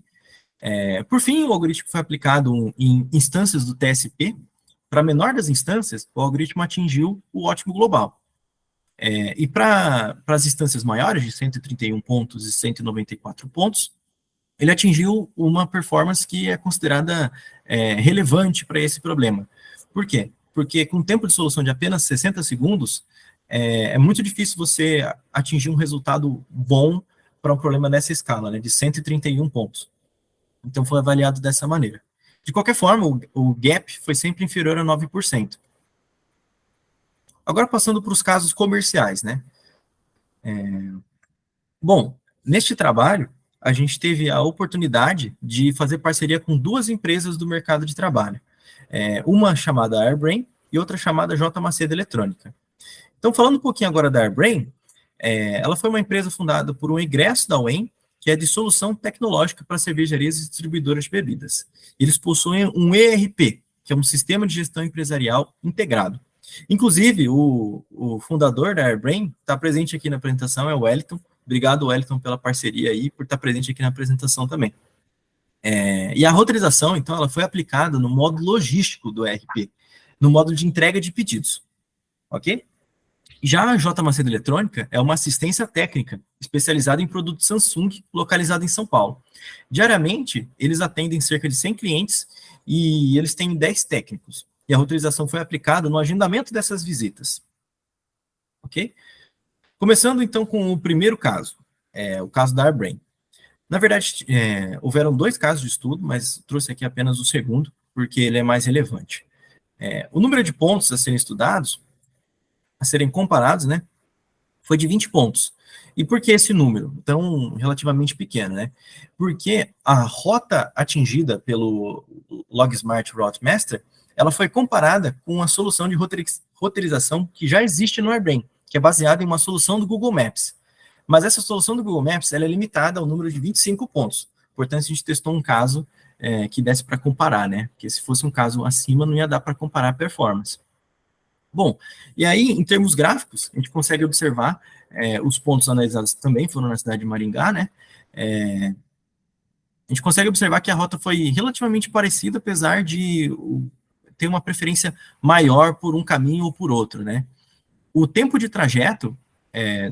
Por fim, o algoritmo foi aplicado em instâncias do TSP. Para a menor das instâncias, o algoritmo atingiu o ótimo global. E para as instâncias maiores, de 131 pontos e 194 pontos, ele atingiu uma performance que é considerada relevante para esse problema. Por quê? Porque com tempo de solução de apenas 60 segundos, é muito difícil você atingir um resultado bom para um problema dessa escala, né, de 131 pontos. Então, foi avaliado dessa maneira. De qualquer forma, o gap foi sempre inferior a 9%. Agora, passando para os casos comerciais, né? Bom, neste trabalho, a gente teve a oportunidade de fazer parceria com duas empresas do mercado de trabalho. Uma chamada Airbrain e outra chamada J. Macedo Eletrônica. Então, falando um pouquinho agora da Airbrain, ela foi uma empresa fundada por um egresso da UEM, que é de solução tecnológica para cervejarias e distribuidoras de bebidas. Eles possuem um ERP, que é um sistema de gestão empresarial integrado. Inclusive, o fundador da Airbrain está presente aqui na apresentação, é o Wellington. Obrigado, Wellington, pela parceria aí, por estar presente aqui na apresentação também. E a roteirização, então, ela foi aplicada no modo logístico do ERP, no modo de entrega de pedidos, ok? Já a J. Macedo Eletrônica é uma assistência técnica especializada em produtos Samsung, localizada em São Paulo. Diariamente, eles atendem cerca de 100 clientes e eles têm 10 técnicos. E a roteirização foi aplicada no agendamento dessas visitas. Ok? Começando, então, com o primeiro caso, o caso da Airbrain. Na verdade, houveram 2 casos de estudo, mas trouxe aqui apenas o segundo, porque ele é mais relevante. O número de pontos a serem estudados, a serem comparados, né, foi de 20 pontos. E por que esse número tão relativamente pequeno, né? Porque a rota atingida pelo LogSmart Routemaster, ela foi comparada com a solução de roteirização que já existe no Airbrain, que é baseada em uma solução do Google Maps. Mas essa solução do Google Maps, ela é limitada ao número de 25 pontos. Portanto, a gente testou um caso que desse para comparar, né? Porque se fosse um caso acima, não ia dar para comparar a performance. Bom, e aí, em termos gráficos, a gente consegue observar os pontos analisados também foram na cidade de Maringá, né? A gente consegue observar que a rota foi relativamente parecida, apesar de ter uma preferência maior por um caminho ou por outro, né? O tempo de trajeto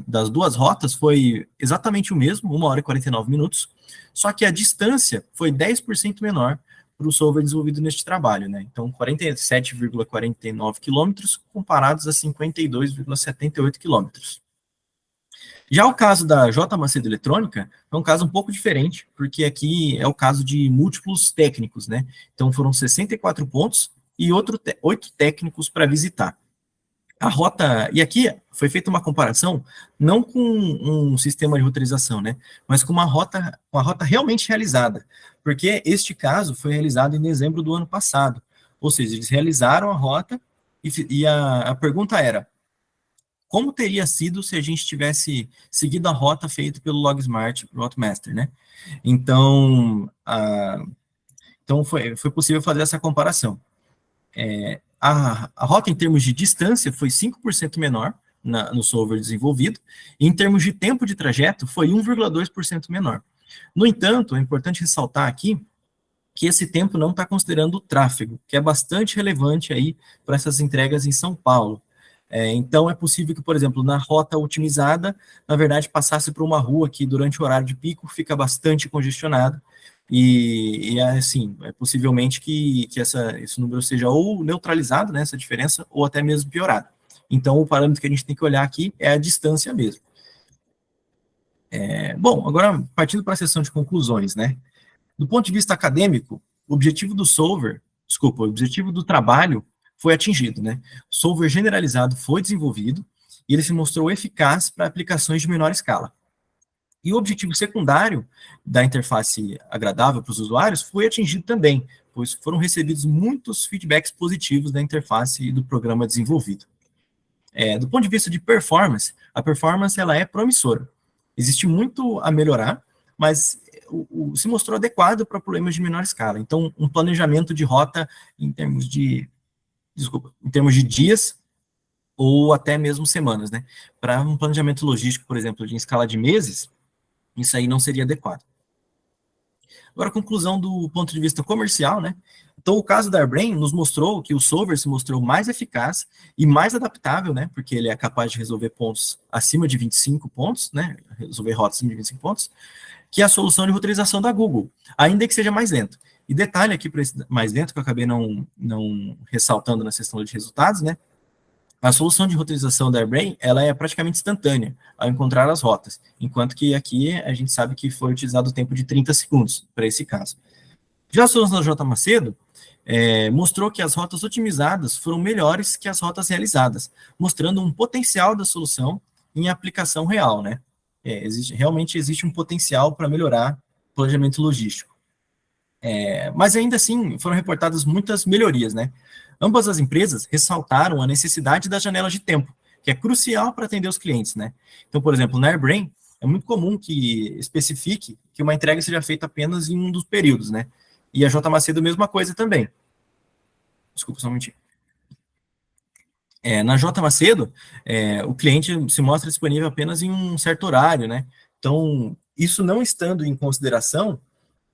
das duas rotas foi exatamente o mesmo, 1 hora e 49 minutos, só que a distância foi 10% menor para o solver desenvolvido neste trabalho, né? Então, 47,49 quilômetros comparados a 52,78 quilômetros. Já o caso da J. Macedo Eletrônica é um caso um pouco diferente, porque aqui é o caso de múltiplos técnicos, né? Então, foram 64 pontos e 8 técnicos para visitar. A rota, e aqui foi feita uma comparação, não com um sistema de roteirização, né, mas com a rota realmente realizada, porque este caso foi realizado em dezembro do ano passado, ou seja, eles realizaram a rota e a pergunta era, como teria sido se a gente tivesse seguido a rota feita pelo LogSmart Routemaster, né? Então, foi possível fazer essa comparação. A rota em termos de distância foi 5% menor no solver desenvolvido, e em termos de tempo de trajeto foi 1,2% menor. No entanto, é importante ressaltar aqui que esse tempo não está considerando o tráfego, que é bastante relevante aí para essas entregas em São Paulo. Então, é possível que, por exemplo, na rota otimizada, na verdade, passasse por uma rua que durante o horário de pico fica bastante congestionada, e assim, possivelmente que esse número seja ou neutralizado, né, essa diferença, ou até mesmo piorado. Então, o parâmetro que a gente tem que olhar aqui é a distância mesmo. Bom, agora partindo para a sessão de conclusões, né? Do ponto de vista acadêmico, o objetivo do trabalho foi atingido, né? O solver generalizado foi desenvolvido e ele se mostrou eficaz para aplicações de menor escala. E o objetivo secundário da interface agradável para os usuários foi atingido também, pois foram recebidos muitos feedbacks positivos da interface e do programa desenvolvido. Do ponto de vista de performance, a performance ela é promissora. Existe muito a melhorar, mas se mostrou adequado para problemas de menor escala. Então, um planejamento de rota em termos de dias ou até mesmo semanas, né? Para um planejamento logístico, por exemplo, em escala de meses, isso aí não seria adequado. Agora, a conclusão do ponto de vista comercial, né? Então, o caso da AirBrain nos mostrou que o solver se mostrou mais eficaz e mais adaptável, né? Porque ele é capaz de resolver pontos acima de 25 pontos, né? Resolver rotas acima de 25 pontos, que é a solução de roteirização da Google, ainda que seja mais lento. E detalhe aqui para esse mais lento, que eu acabei não ressaltando na sessão de resultados, né? A solução de roteirização da AirBrain, ela é praticamente instantânea ao encontrar as rotas, enquanto que aqui a gente sabe que foi utilizado o tempo de 30 segundos para esse caso. Já a solução da J. Macedo mostrou que as rotas otimizadas foram melhores que as rotas realizadas, mostrando um potencial da solução em aplicação real, né? Realmente existe um potencial para melhorar o planejamento logístico. Mas ainda assim, foram reportadas muitas melhorias, né? Ambas as empresas ressaltaram a necessidade das janelas de tempo, que é crucial para atender os clientes, né? Então, por exemplo, na AirBrain, é muito comum que especifique que uma entrega seja feita apenas em um dos períodos, né? E a J. Macedo, mesma coisa também. Desculpa, só um minutinho. Na J. Macedo, o cliente se mostra disponível apenas em um certo horário, né? Então, isso não estando em consideração,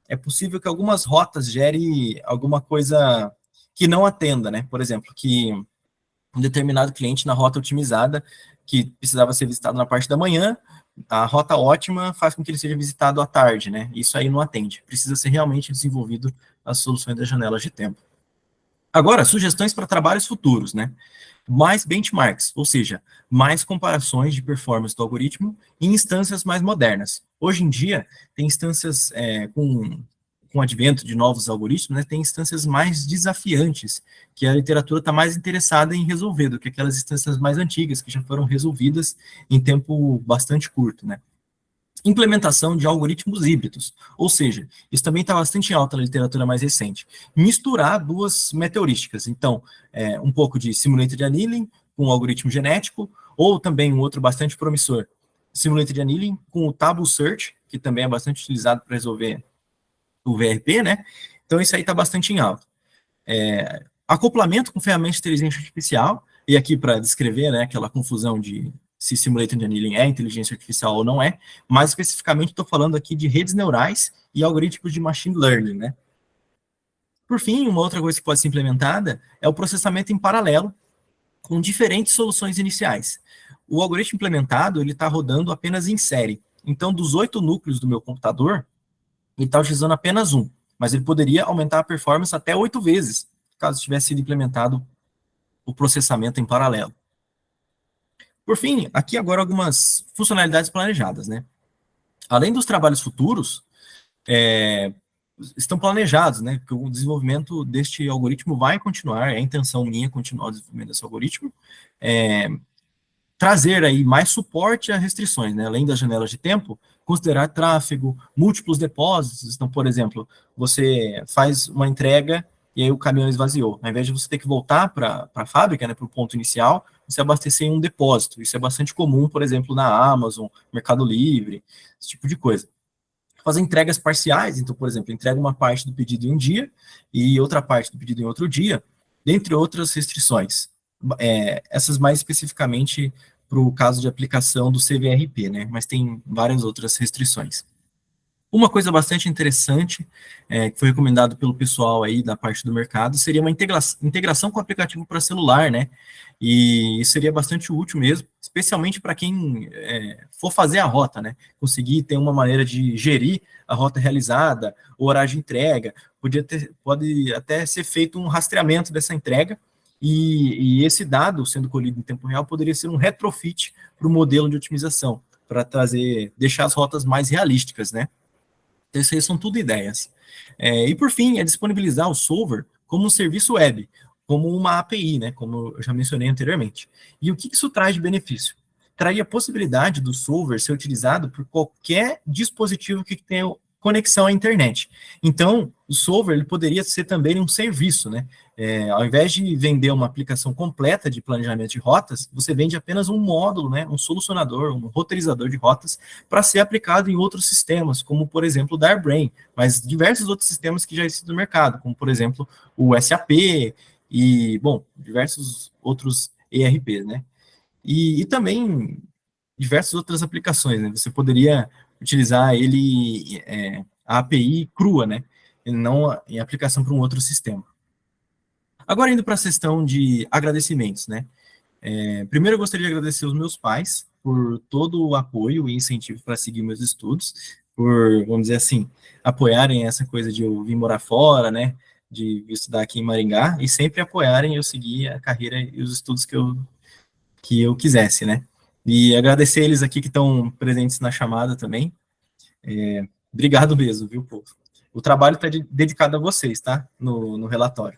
é possível que algumas rotas gerem alguma coisa que não atenda, né? Por exemplo, que um determinado cliente na rota otimizada, que precisava ser visitado na parte da manhã, a rota ótima faz com que ele seja visitado à tarde, né? Isso aí não atende. Precisa ser realmente desenvolvido as soluções das janelas de tempo. Agora, sugestões para trabalhos futuros, né? Mais benchmarks, ou seja, mais comparações de performance do algoritmo em instâncias mais modernas. Hoje em dia, tem instâncias com o advento de novos algoritmos, né, tem instâncias mais desafiantes, que a literatura está mais interessada em resolver do que aquelas instâncias mais antigas, que já foram resolvidas em tempo bastante curto, né? Implementação de algoritmos híbridos, ou seja, isso também está bastante alta na literatura mais recente. Misturar duas meteorísticas, então, um pouco de simulated annealing com o algoritmo genético, ou também um outro bastante promissor, simulated annealing com o Table Search, que também é bastante utilizado para resolver o VRP, né? Então, isso aí está bastante em alta. Acoplamento com ferramentas de inteligência artificial, e aqui para descrever, né, aquela confusão de se simulated annealing é inteligência artificial ou não é, mais especificamente estou falando aqui de redes neurais e algoritmos de machine learning, né? Por fim, uma outra coisa que pode ser implementada é o processamento em paralelo com diferentes soluções iniciais. O algoritmo implementado, ele está rodando apenas em série. Então, dos 8 núcleos do meu computador, ele está utilizando apenas um, mas ele poderia aumentar a performance até 8 vezes, caso tivesse sido implementado o processamento em paralelo. Por fim, aqui agora algumas funcionalidades planejadas, né? Além dos trabalhos futuros, estão planejados, né? Que o desenvolvimento deste algoritmo vai continuar, é a intenção minha continuar o desenvolvimento desse algoritmo, trazer aí mais suporte a restrições, né? Além das janelas de tempo, considerar tráfego, múltiplos depósitos. Então, por exemplo, você faz uma entrega e aí o caminhão esvaziou. Ao invés de você ter que voltar para a fábrica, né, para o ponto inicial, você abastecer em um depósito. Isso é bastante comum, por exemplo, na Amazon, Mercado Livre, esse tipo de coisa. Fazer entregas parciais, então, por exemplo, entrega uma parte do pedido em um dia e outra parte do pedido em outro dia, dentre outras restrições. Essas mais especificamente para o caso de aplicação do CVRP, né? Mas tem várias outras restrições. Uma coisa bastante interessante, que foi recomendado pelo pessoal aí da parte do mercado, seria uma integração com o aplicativo para celular, né? E isso seria bastante útil mesmo, especialmente para quem for fazer a rota, né? Conseguir ter uma maneira de gerir a rota realizada, o horário de entrega, pode até ser feito um rastreamento dessa entrega, e esse dado, sendo colhido em tempo real, poderia ser um retrofit para o modelo de otimização, para deixar as rotas mais realísticas, né? Então, isso aí são tudo ideias. E, por fim, é disponibilizar o solver como um serviço web, como uma API, né, como eu já mencionei anteriormente. E o que isso traz de benefício? Traria a possibilidade do solver ser utilizado por qualquer dispositivo que tenha conexão à internet. Então, o solver ele poderia ser também um serviço, né? Ao invés de vender uma aplicação completa de planejamento de rotas, você vende apenas um módulo, né? Um solucionador, um roteirizador de rotas, para ser aplicado em outros sistemas, como, por exemplo, o da AirBrain, mas diversos outros sistemas que já existem no mercado, como, por exemplo, o SAP e, bom, diversos outros ERPs, né? E também diversas outras aplicações, né? Você poderia utilizar ele, a API crua, né? E não em aplicação para um outro sistema. Agora, indo para a questão de agradecimentos, né? Primeiro, eu gostaria de agradecer os meus pais por todo o apoio e incentivo para seguir meus estudos, por, vamos dizer assim, apoiarem essa coisa de eu vir morar fora, né? De estudar aqui em Maringá, e sempre apoiarem eu seguir a carreira e os estudos que eu quisesse, né? E agradecer eles aqui que estão presentes na chamada também. Obrigado mesmo, viu, povo? O trabalho está dedicado a vocês, tá? No relatório.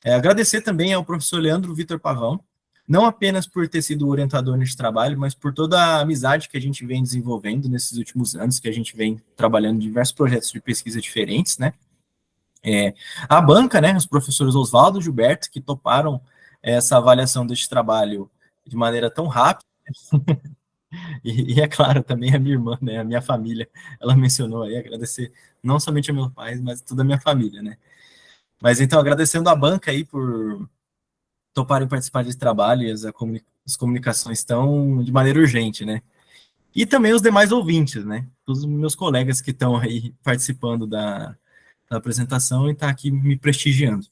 Agradecer também ao professor Leandro Vitor Pavão, não apenas por ter sido o orientador nesse trabalho, mas por toda a amizade que a gente vem desenvolvendo nesses últimos anos, que a gente vem trabalhando em diversos projetos de pesquisa diferentes, né? A banca, né, os professores Oswaldo e Gilberto, que toparam essa avaliação deste trabalho de maneira tão rápida, e é claro, também a minha irmã, né, a minha família, ela mencionou aí, agradecer não somente a meus pais, mas toda a minha família, né. Mas então, agradecendo a banca aí por toparem participar desse trabalho, e as comunicações estão de maneira urgente, né. E também os demais ouvintes, né, todos os meus colegas que estão aí participando da apresentação e tá aqui me prestigiando.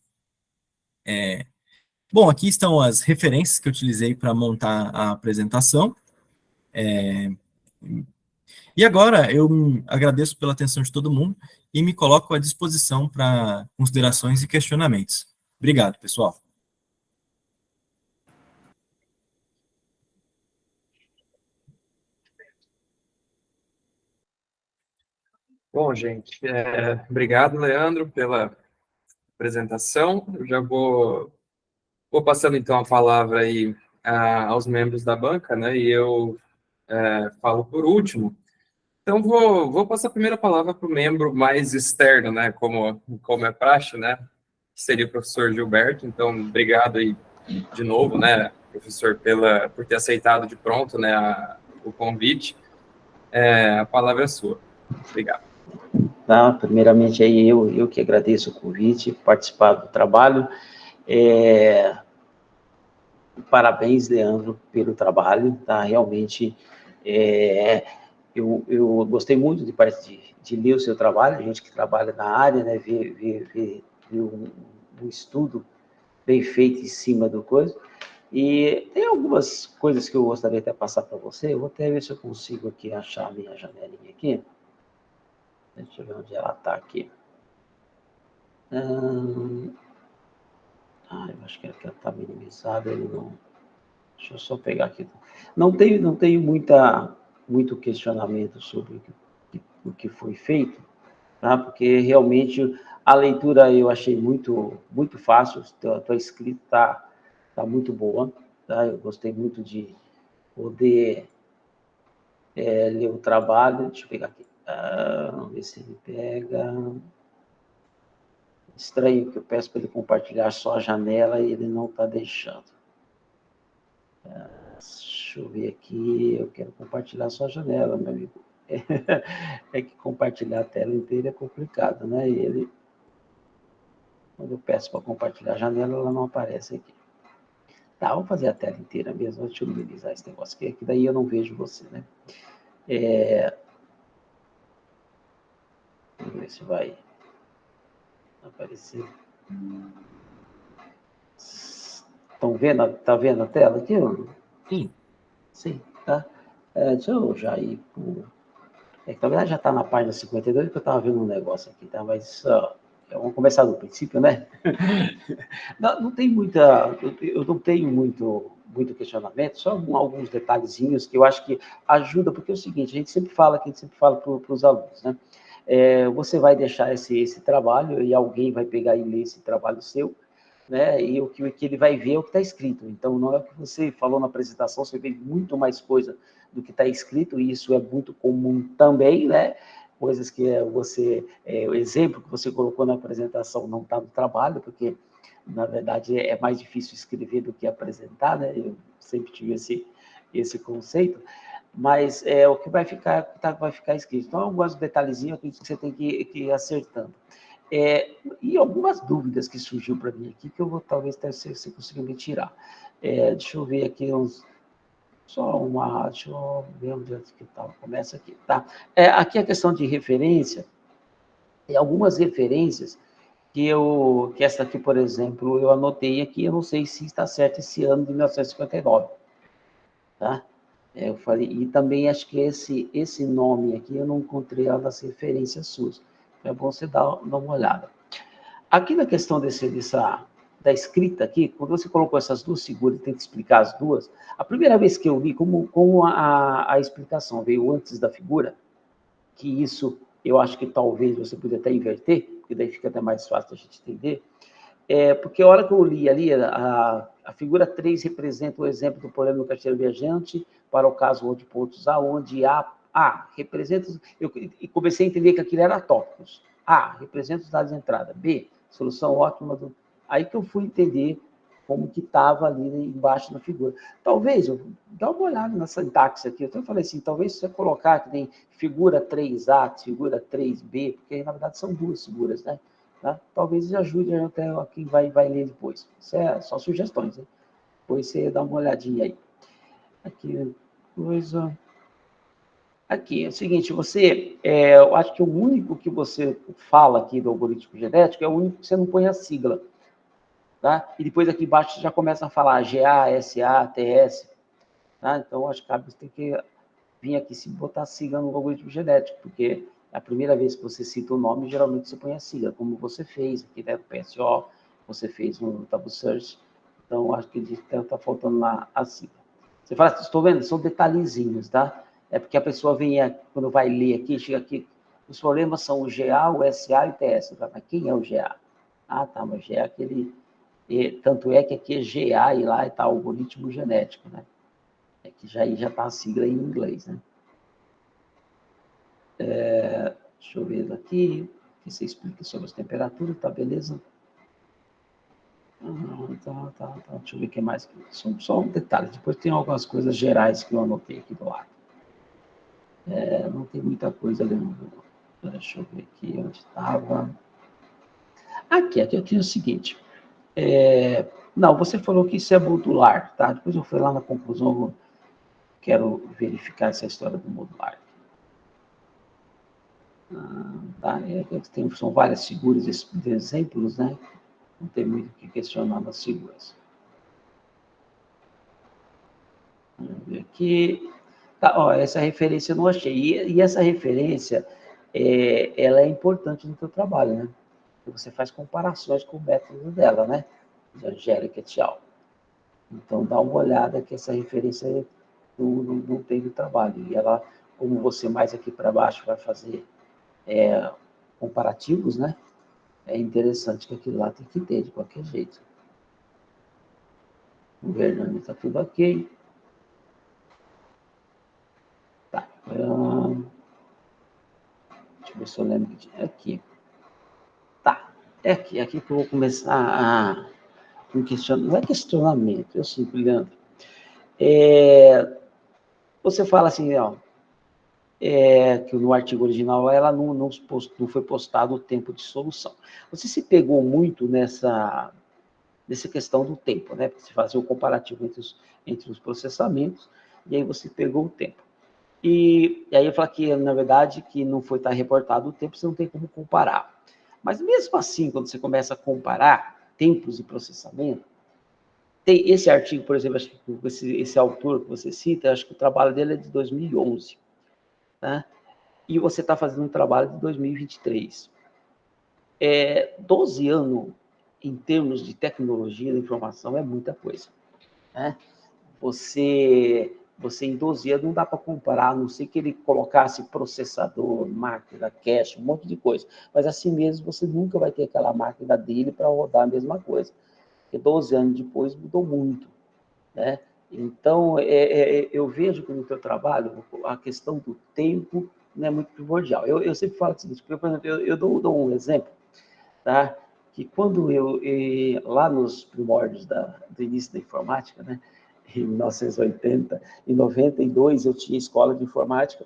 Bom, aqui estão as referências que eu utilizei para montar a apresentação. E agora eu agradeço pela atenção de todo mundo e me coloco à disposição para considerações e questionamentos. Obrigado, pessoal. Bom, gente, obrigado, Leandro, pela apresentação. Eu já vou passando, então, a palavra aí aos membros da banca, né, e eu falo por último. Então, vou passar a primeira palavra para o membro mais externo, né, como é praxe, né, que seria o professor Gilberto. Então, obrigado aí de novo, né, professor, por ter aceitado de pronto, né, o convite. A palavra é sua. Obrigado. Tá, primeiramente, aí eu que agradeço o convite, participar do trabalho. Parabéns, Leandro, pelo trabalho, tá? Realmente, eu gostei muito de ler o seu trabalho, a gente que trabalha na área, né, ver um estudo bem feito em cima do coisa. E tem algumas coisas que eu gostaria até passar para você, eu vou até ver se eu consigo aqui achar a minha janelinha aqui. Deixa eu ver onde ela está aqui. Eu acho que ela está minimizada, ele não... Deixa eu só pegar aqui. Não tenho muito questionamento sobre o que foi feito, tá? Porque realmente a leitura eu achei muito fácil, a tua escrita tá muito boa, tá? Eu gostei muito de poder ler o trabalho. Deixa eu pegar aqui. Vamos ver se ele pega. Estranho que eu peço para ele compartilhar só a janela e ele não está deixando. Deixa eu ver aqui, eu quero compartilhar só a janela, meu amigo. É que compartilhar a tela inteira é complicado, né? E quando eu peço para compartilhar a janela, ela não aparece aqui. Tá, vou fazer a tela inteira mesmo, deixa eu minimizar esse negócio aqui, que daí eu não vejo você, né? Vamos ver se vai aparecer. Estão vendo? Tá vendo a tela aqui? Sim. Sim, tá? Deixa eu já ir que na verdade já está na página 52, que eu estava vendo um negócio aqui, tá? Mas vamos começar do princípio, né? Não tem eu não tenho muito questionamento, só alguns detalhezinhos que eu acho que ajuda, porque é o seguinte, a gente sempre fala para os alunos, né? Você vai deixar esse trabalho e alguém vai pegar e ler esse trabalho seu, né? E o que ele vai ver é o que está escrito. Então, não é o que você falou na apresentação, você vê muito mais coisa do que está escrito, e isso é muito comum também, né? Coisas que o exemplo que você colocou na apresentação não está no trabalho, porque, na verdade, é mais difícil escrever do que apresentar, né? Eu sempre tive esse conceito, mas o que vai ficar escrito. Então, alguns detalhezinhos que você tem que ir acertando. E algumas dúvidas que surgiu para mim aqui, que eu vou talvez você consiga me tirar. Deixa eu ver aqui deixa eu ver onde é que tá, começa aqui, tá? Aqui a questão de referência, e algumas referências que essa aqui, por exemplo, eu anotei aqui, eu não sei se está certo esse ano de 1959, tá? Eu falei, e também acho que esse nome aqui eu não encontrei lá nas referências suas. É bom você dar uma olhada. Aqui na questão da escrita aqui, quando você colocou essas duas figuras, tem que explicar as duas, a primeira vez que eu li, como a explicação veio antes da figura, que isso eu acho que talvez você podia até inverter, porque daí fica até mais fácil a gente entender, porque a hora que eu li ali, a figura 3 representa o exemplo do problema do caixeiro viajante para o caso onde pontos A, onde A representa... E comecei a entender que aquilo era tópicos. A representa os dados de entrada. B, solução ótima. Aí que eu fui entender como que estava ali embaixo na figura. Talvez, dá uma olhada na sintaxe aqui, eu até falei assim, talvez você colocar que tem figura 3A, figura 3B, porque na verdade são duas figuras, né? Tá? Talvez ajude até quem vai ler depois. Isso é só sugestões, né? Depois você dá uma olhadinha aí. Aqui, coisa... Aqui, é o seguinte, eu acho que o único que você fala aqui do algoritmo genético é o único que você não põe a sigla. Tá? E depois aqui embaixo você já começa a falar GA, SA, TS. Tá? Então, acho que você tem que vir aqui se botar a sigla no algoritmo genético, porque é a primeira vez que você cita o nome, geralmente você põe a sigla, como você fez aqui dentro do PSO, você fez no Tabu Search. Então, acho que está faltando lá a sigla. Você fala, estou vendo? São detalhezinhos, tá? É porque a pessoa vem, quando vai ler aqui, chega aqui, os problemas são o GA, o SA e o TS. Fala, mas quem é o GA? Ah, tá, mas o GA é aquele... tanto é que aqui é GA e lá está o algoritmo genético, né? É que já está a sigla em inglês, né? Deixa eu ver aqui, que você explica sobre as temperaturas, tá beleza? Tá. Deixa eu ver o que mais. Só um detalhe, depois tem algumas coisas gerais que eu anotei aqui do lado. Não tem muita coisa ali. Deixa eu ver aqui onde estava. Aqui eu tinha o seguinte. Não, você falou que isso é modular, tá? Depois eu fui lá na conclusão, quero verificar essa história do modular. Tá? São várias figuras de exemplos, né? Não tem muito o que questionar nas figuras. Vamos ver aqui. Tá, ó, essa referência eu não achei. E essa referência, ela é importante no teu trabalho, né? Porque você faz comparações com o método dela, né? De Angélica et al. Então, dá uma olhada que essa referência não tem no trabalho. E ela, como você mais aqui para baixo vai fazer comparativos, né? É interessante que aquilo lá tem que ter, de qualquer jeito. O Hernani está tudo ok. Tá. Deixa eu ver se eu lembro que tinha aqui. Tá. É aqui que eu vou começar um questionamento. Não é questionamento, eu sempre Leandro. Você fala assim, ó, que no artigo original ela não foi postado o tempo de solução. Você se pegou muito nessa questão do tempo, né? Porque você fazia o comparativo entre os processamentos, e aí você pegou o tempo. E aí eu falo que, na verdade, que não foi estar reportado o tempo, você não tem como comparar. Mas mesmo assim, quando você começa a comparar tempos de processamento, tem esse artigo, por exemplo, acho que esse autor que você cita, acho que o trabalho dele é de 2011, tá? E você está fazendo um trabalho de 2023. 12 anos, em termos de tecnologia da informação, é muita coisa, né? Você em 12 anos não dá para comparar, a não ser que ele colocasse processador, máquina, cache, um monte de coisa. Mas assim mesmo, você nunca vai ter aquela máquina dele para rodar a mesma coisa. Porque 12 anos depois mudou muito, né? Então, eu vejo que no teu trabalho, a questão do tempo não é muito primordial. Eu sempre falo o seguinte, porque, por exemplo, eu dou um exemplo, tá? Que quando lá nos primórdios do início da informática, né? Em 1980, em 92 eu tinha escola de informática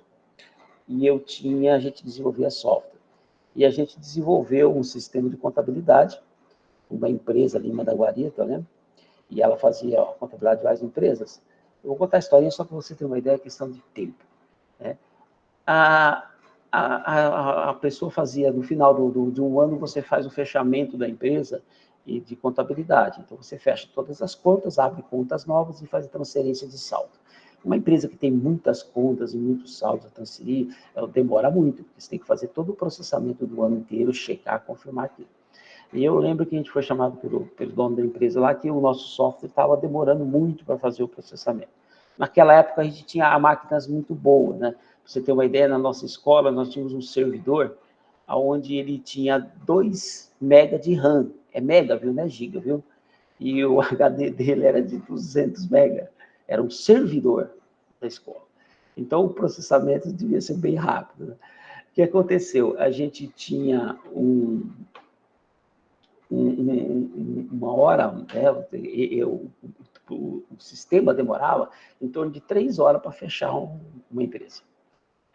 e a gente desenvolvia software. E a gente desenvolveu um sistema de contabilidade, uma empresa ali em Mandaguari, eu lembro, e ela fazia a contabilidade de várias empresas. Eu vou contar a historinha só para você ter uma ideia, questão de tempo, né? a pessoa fazia, no final de um ano, você faz o fechamento da empresa e de contabilidade. Então, você fecha todas as contas, abre contas novas e faz a transferência de saldo. Uma empresa que tem muitas contas e muitos saldos a transferir, demora muito, porque você tem que fazer todo o processamento do ano inteiro, checar, confirmar aquilo. E eu lembro que a gente foi chamado pelo dono da empresa lá, que o nosso software estava demorando muito para fazer o processamento. Naquela época, a gente tinha máquinas muito boas, né? Para você ter uma ideia, na nossa escola, nós tínhamos um servidor onde ele tinha 2 mega de RAM. É mega, viu? Não é giga, viu? E o HD dele era de 200 mega. Era um servidor da escola. Então, o processamento devia ser bem rápido, né? O que aconteceu? A gente tinha uma hora, né, o sistema demorava em torno de 3 horas para fechar uma empresa.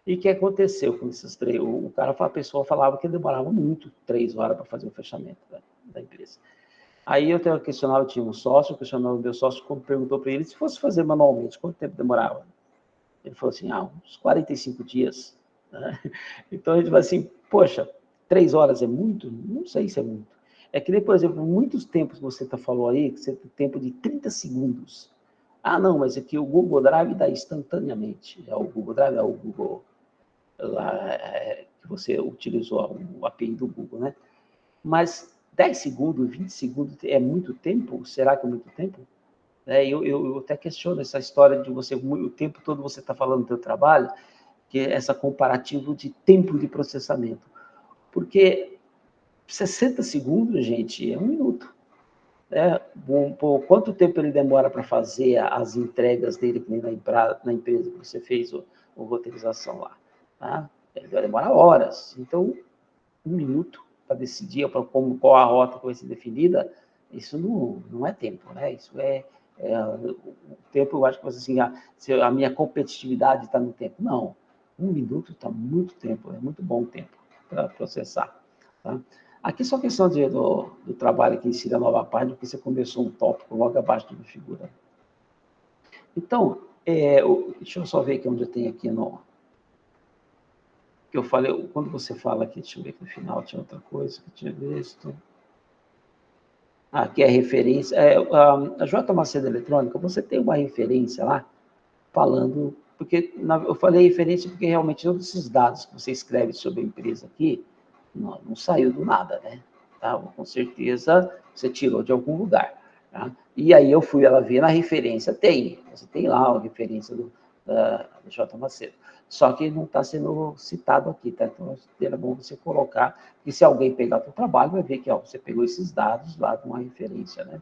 E o que aconteceu com esses 3? A pessoa falava que demorava muito, 3 horas para fazer o fechamento da empresa. Aí eu questionava, tinha um sócio, questionava o meu sócio, quando perguntou para ele, se fosse fazer manualmente, quanto tempo demorava? Ele falou assim, uns 45 dias. Né? Então a gente vai assim, poxa, 3 horas é muito? Não sei se é muito. É que nem, por exemplo, muitos tempos que você falou aí, que você tem tempo de 30 segundos. Ah, não, mas aqui o Google Drive dá instantaneamente. É o Google Drive, é o Google lá, que você utilizou o API do Google, né? Mas 10 segundos, 20 segundos é muito tempo? Será que é muito tempo? Eu até questiono essa história de você, o tempo todo você está falando do seu trabalho, que é essa comparativo de tempo de processamento. Porque 60 segundos, gente, é 1 minuto. Né? Quanto tempo ele demora para fazer as entregas dele na empresa que você fez a roteirização lá? Tá? Ele vai demorar horas. Então, 1 minuto para decidir qual a rota que vai ser definida, isso não é tempo, né? Isso o tempo, eu acho que você assim, a minha competitividade está no tempo. Não, 1 minuto está muito tempo, é muito bom tempo para processar. Tá? Aqui só questão do trabalho que insira a nova página, porque você começou um tópico logo abaixo da figura. Então, deixa eu só ver aqui onde eu tenho aqui que eu falei, quando você fala aqui, deixa eu ver que no final tinha outra coisa que eu tinha visto. Aqui é a referência. A J. Macedo Eletrônica, você tem uma referência lá, falando, porque eu falei referência porque realmente todos esses dados que você escreve sobre a empresa aqui, não saiu do nada, né? Tá? Com certeza você tirou de algum lugar. Tá? E aí eu fui ela ver na referência, você tem lá a referência da J. Macedo. Só que não está sendo citado aqui, tá? Então, era bom você colocar, e se alguém pegar o seu trabalho, vai ver que você pegou esses dados lá de uma referência, né?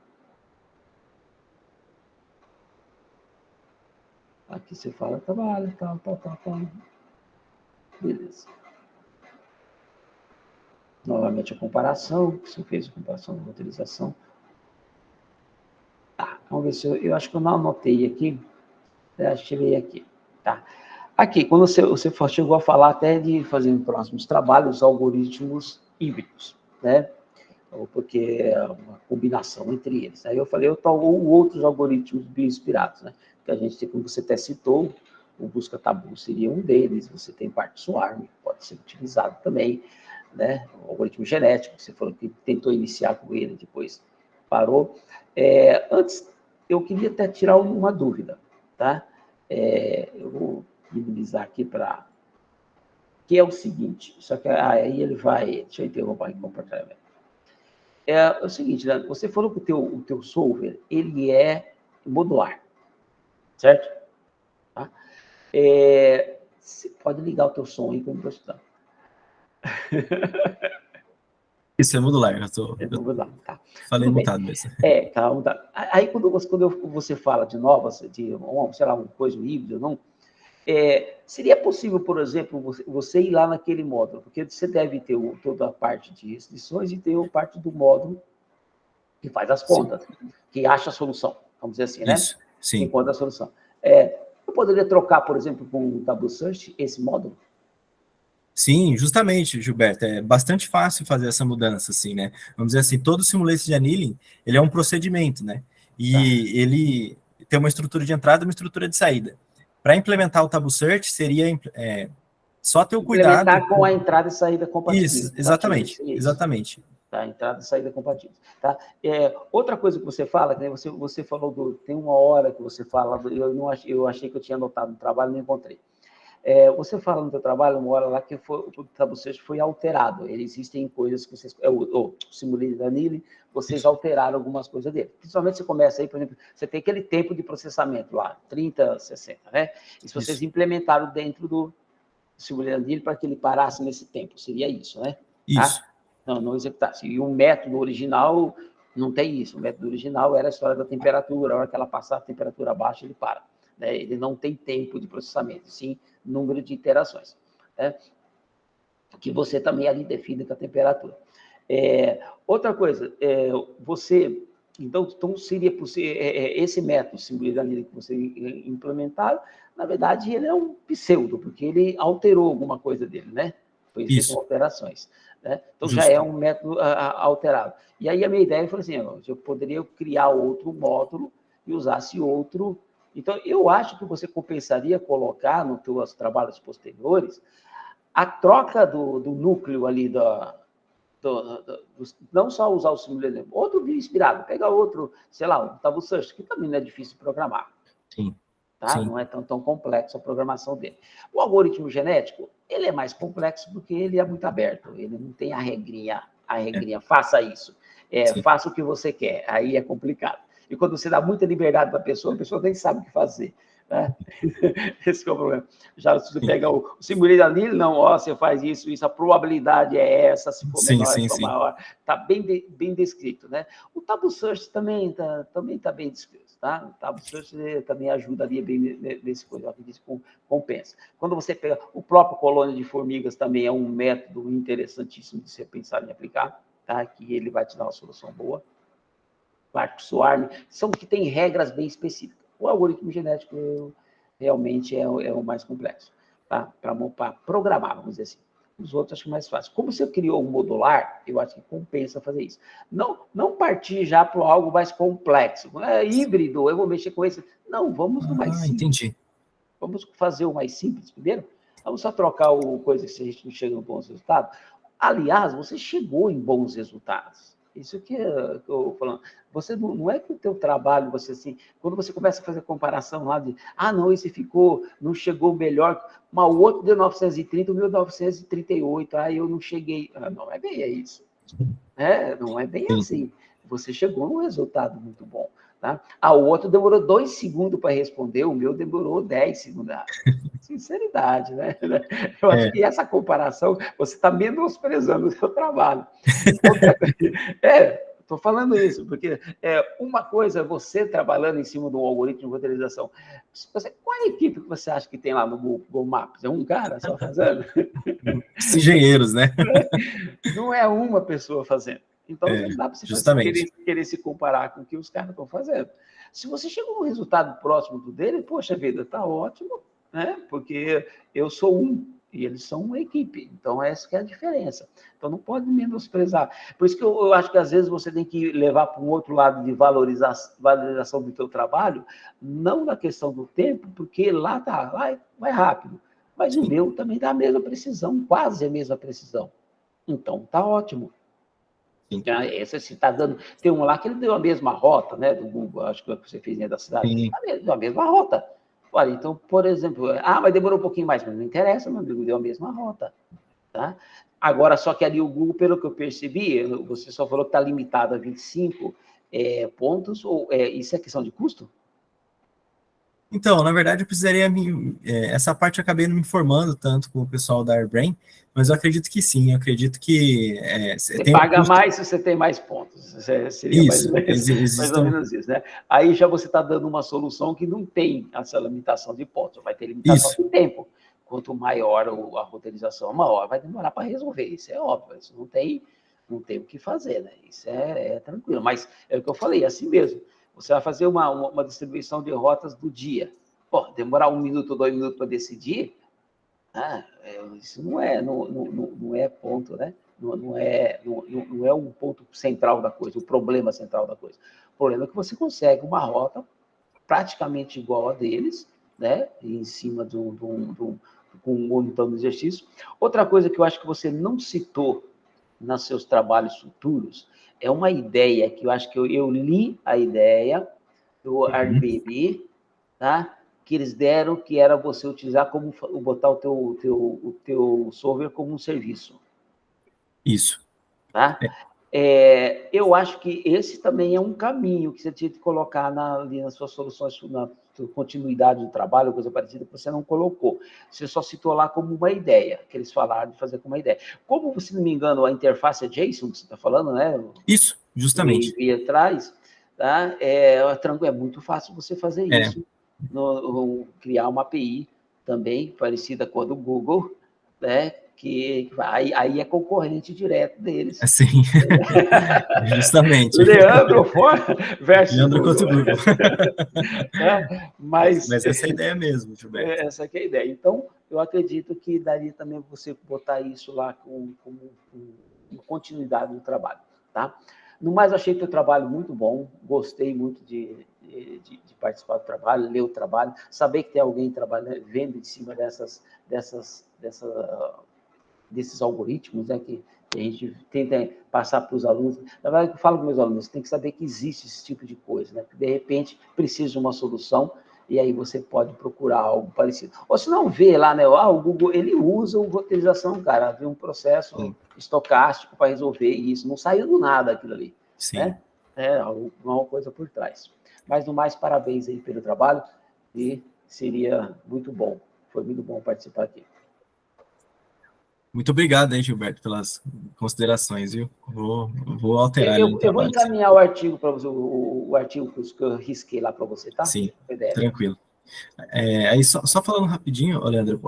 Aqui você fala trabalho, tal. Beleza. Novamente a comparação, você fez a comparação da utilização. Tá, vamos ver se eu acho que eu não anotei aqui. Cheguei aqui, tá? Aqui, quando você chegou a falar até de fazer em próximos trabalhos algoritmos híbridos, né? Porque é uma combinação entre eles. Aí eu falei, ou outros algoritmos bioinspirados, né? Que a gente tem, como você até citou, o busca-tabu seria um deles, você tem parte swarm, que pode ser utilizado também, né? O algoritmo genético, você falou que tentou iniciar com ele, depois parou. Antes, eu queria até tirar uma dúvida, tá? Eu vou minimizar aqui para... Que é o seguinte, só que aí ele vai... Deixa eu interromper em comportamento. É o seguinte, né? Você falou que o teu solver, ele é modular, certo? Tá? Você pode ligar o teu som aí para eu estudar. Isso é modular, Modular, tá. Falei mutado mesmo. Calma, tá. Aí quando você fala de novas, sei lá, uma coisa híbrida, não... seria possível, por exemplo, você ir lá naquele módulo, porque você deve ter toda a parte de restrições e ter a parte do módulo que faz as contas, sim, que acha a solução, vamos dizer assim, né? Isso, sim. Que encontra a solução. Eu poderia trocar, por exemplo, com o Tabu Search esse módulo? Sim, justamente, Gilberto, é bastante fácil fazer essa mudança, assim, né? Vamos dizer assim, todo simulation de annealing, ele é um procedimento, né? E ele tem uma estrutura de entrada e uma estrutura de saída. Para implementar o Tabu Search, seria Só ter o cuidado... Implementar com a entrada e saída compatível. Isso, exatamente, Isso. exatamente. Tá? Entrada e saída compatível. Tá? Outra coisa que você fala, né, você falou tem uma hora que você fala, eu achei que eu tinha anotado no trabalho, não encontrei. Você fala no seu trabalho, uma hora lá que o Tabu Search foi alterado. Existem coisas que vocês... O Simulated Annealing, vocês alteraram algumas coisas dele. Principalmente você começa aí, por exemplo, você tem aquele tempo de processamento lá, 30, 60, né? E se vocês implementaram dentro do Simulated Annealing para que ele parasse nesse tempo, seria isso, né? Isso. Tá? Não executasse. E o método original não tem isso. O método original era a história da temperatura. A hora que ela passar a temperatura baixa, ele para. Né? Ele não tem tempo de processamento, sim número de iterações. Né? Que você também ali define com a temperatura. Outra coisa, você... Então seria possível... esse método Simulated que você implementaram, na verdade, ele é um pseudo, porque ele alterou alguma coisa dele, né? Foi feito alterações. Né? Então, já é um método alterado. E aí, a minha ideia foi assim, eu poderia criar outro módulo e usasse outro... Então, eu acho que você compensaria colocar nos seus trabalhos posteriores a troca do núcleo ali não só usar o Simulated, outro bioinspirado, pegar outro, sei lá, o Tabu Search, que também não é difícil de programar. Sim. Tá? Não é tão complexo a programação dele. O algoritmo genético, ele é mais complexo porque ele é muito aberto, ele não tem a regrinha, faça isso, faça o que você quer, aí é complicado. E quando você dá muita liberdade para a pessoa nem sabe o que fazer. Né? Esse é o problema. Já se você pega o Simulated Annealing, não, você faz isso, a probabilidade é essa, se for menor, se for maior. Está bem descrito. Né? O Tabu Search também tá bem descrito. Tá? O Tabu Search também ajudaria bem nesse coisa, compensa. Quando você pega o próprio colônia de formigas, também é um método interessantíssimo de você pensar em aplicar, tá? Que ele vai te dar uma solução boa. Quark, Swarm, são que tem regras bem específicas. O algoritmo genético realmente é o mais complexo, tá? Para programar, vamos dizer assim. Os outros acho mais fácil. Como você criou um modular, eu acho que compensa fazer isso. Não partir já para algo mais complexo. Híbrido, eu vou mexer com esse. Não, vamos no mais simples. Entendi. Vamos fazer o mais simples primeiro. Vamos só trocar o coisa se a gente não chega em bons resultados. Aliás, você chegou em bons resultados. Isso que eu estou falando. Você não é que o teu trabalho, você assim, quando você começa a fazer comparação lá de, não, esse não chegou melhor, mas o outro deu 930, o meu 938, eu não cheguei. Não é bem isso. Não é bem assim. Você chegou num resultado muito bom. Tá? O outro demorou 2 segundos para responder, o meu demorou 10 segundos. Sinceridade, né? Eu acho que essa comparação, você está menosprezando o seu trabalho. Estou falando isso, porque uma coisa é você trabalhando em cima de um algoritmo de roteirização. Qual é a equipe que você acha que tem lá no Google Maps? É um cara só fazendo? Os engenheiros, né? Não é uma pessoa fazendo. Então, não dá para você querer se comparar com o que os caras estão fazendo. Se você chegou a um resultado próximo do dele, poxa vida, está ótimo, né? Porque eu sou um e eles são uma equipe. Então, essa que é a diferença. Então, não pode menosprezar. Por isso que eu acho que, às vezes, você tem que levar para um outro lado de valorização do teu trabalho, não na questão do tempo, porque lá vai rápido. Mas o meu também dá a mesma precisão, quase a mesma precisão. Então, está ótimo. Esse está dando. Tem um lá que ele deu a mesma rota, né? Do Google, acho que você fez dentro da cidade. Deu a mesma rota. Olha, então, por exemplo, mas demorou um pouquinho mais, mas não interessa, meu amigo, deu a mesma rota. Tá? Agora, só que ali o Google, pelo que eu percebi, você só falou que está limitado a 25 pontos, isso é questão de custo? Então, na verdade, eu precisaria essa parte eu acabei não me informando tanto com o pessoal da Airbrain, mas eu acredito que sim, eu acredito que... você paga mais se você tem mais pontos. Seria isso, mais ou menos isso, né? Aí já você está dando uma solução que não tem essa limitação de pontos, vai ter limitação de tempo. Quanto maior a roteirização, maior vai demorar para resolver, isso é óbvio, isso não tem o que fazer, né? Isso é tranquilo, mas é o que eu falei, é assim mesmo. Você vai fazer uma distribuição de rotas do dia. Demorar 1 minuto ou 2 minutos para decidir, isso não é ponto, né? Não é um ponto central da coisa, o problema central da coisa. O problema é que você consegue uma rota praticamente igual a deles, né? Em cima de um montando exercício. Outra coisa que eu acho que você não citou nos seus trabalhos futuros é uma ideia que eu acho que eu li a ideia do Airbnb, tá? Que eles deram, que era você utilizar como botar o teu software como um serviço. Isso. Tá? Eu acho que esse também é um caminho que você tinha que colocar ali nas suas soluções, na sua continuidade do trabalho, coisa parecida, que você não colocou. Você só citou lá como uma ideia, que eles falaram de fazer como uma ideia. Como, se não me engano, a interface é JSON, que você está falando, né? Isso, justamente. E atrás, tá? É muito fácil você fazer isso, criar uma API também parecida com a do Google, né? Que aí é concorrente direto deles. Sim, justamente. Leandro versus Leandro Google. contra o Google. Mas essa é a ideia mesmo, Gilberto. Essa que é a ideia. Então, eu acredito que daria também você botar isso lá como continuidade do trabalho. Tá? No mais, achei teu trabalho muito bom, gostei muito de participar do trabalho, ler o trabalho, saber que tem alguém trabalhando, vendo em cima desses algoritmos, né, que a gente tenta passar para os alunos. Na verdade, eu falo para os meus alunos, tem que saber que existe esse tipo de coisa, né? Que de repente precisa de uma solução e aí você pode procurar algo parecido. Ou se não vê lá, né? O Google, ele usa o roteirização, cara, vê um processo estocástico para resolver isso. Não saiu do nada aquilo ali. Sim. Né? É alguma coisa por trás. Mas, no mais, parabéns aí pelo trabalho e seria muito bom. Foi muito bom participar aqui. Muito obrigado aí, Gilberto, pelas considerações, viu? Vou alterar. Eu vou encaminhar o artigo para você, o artigo que eu risquei lá para você, tá? Sim, tranquilo. Aí, só falando rapidinho, Leandro,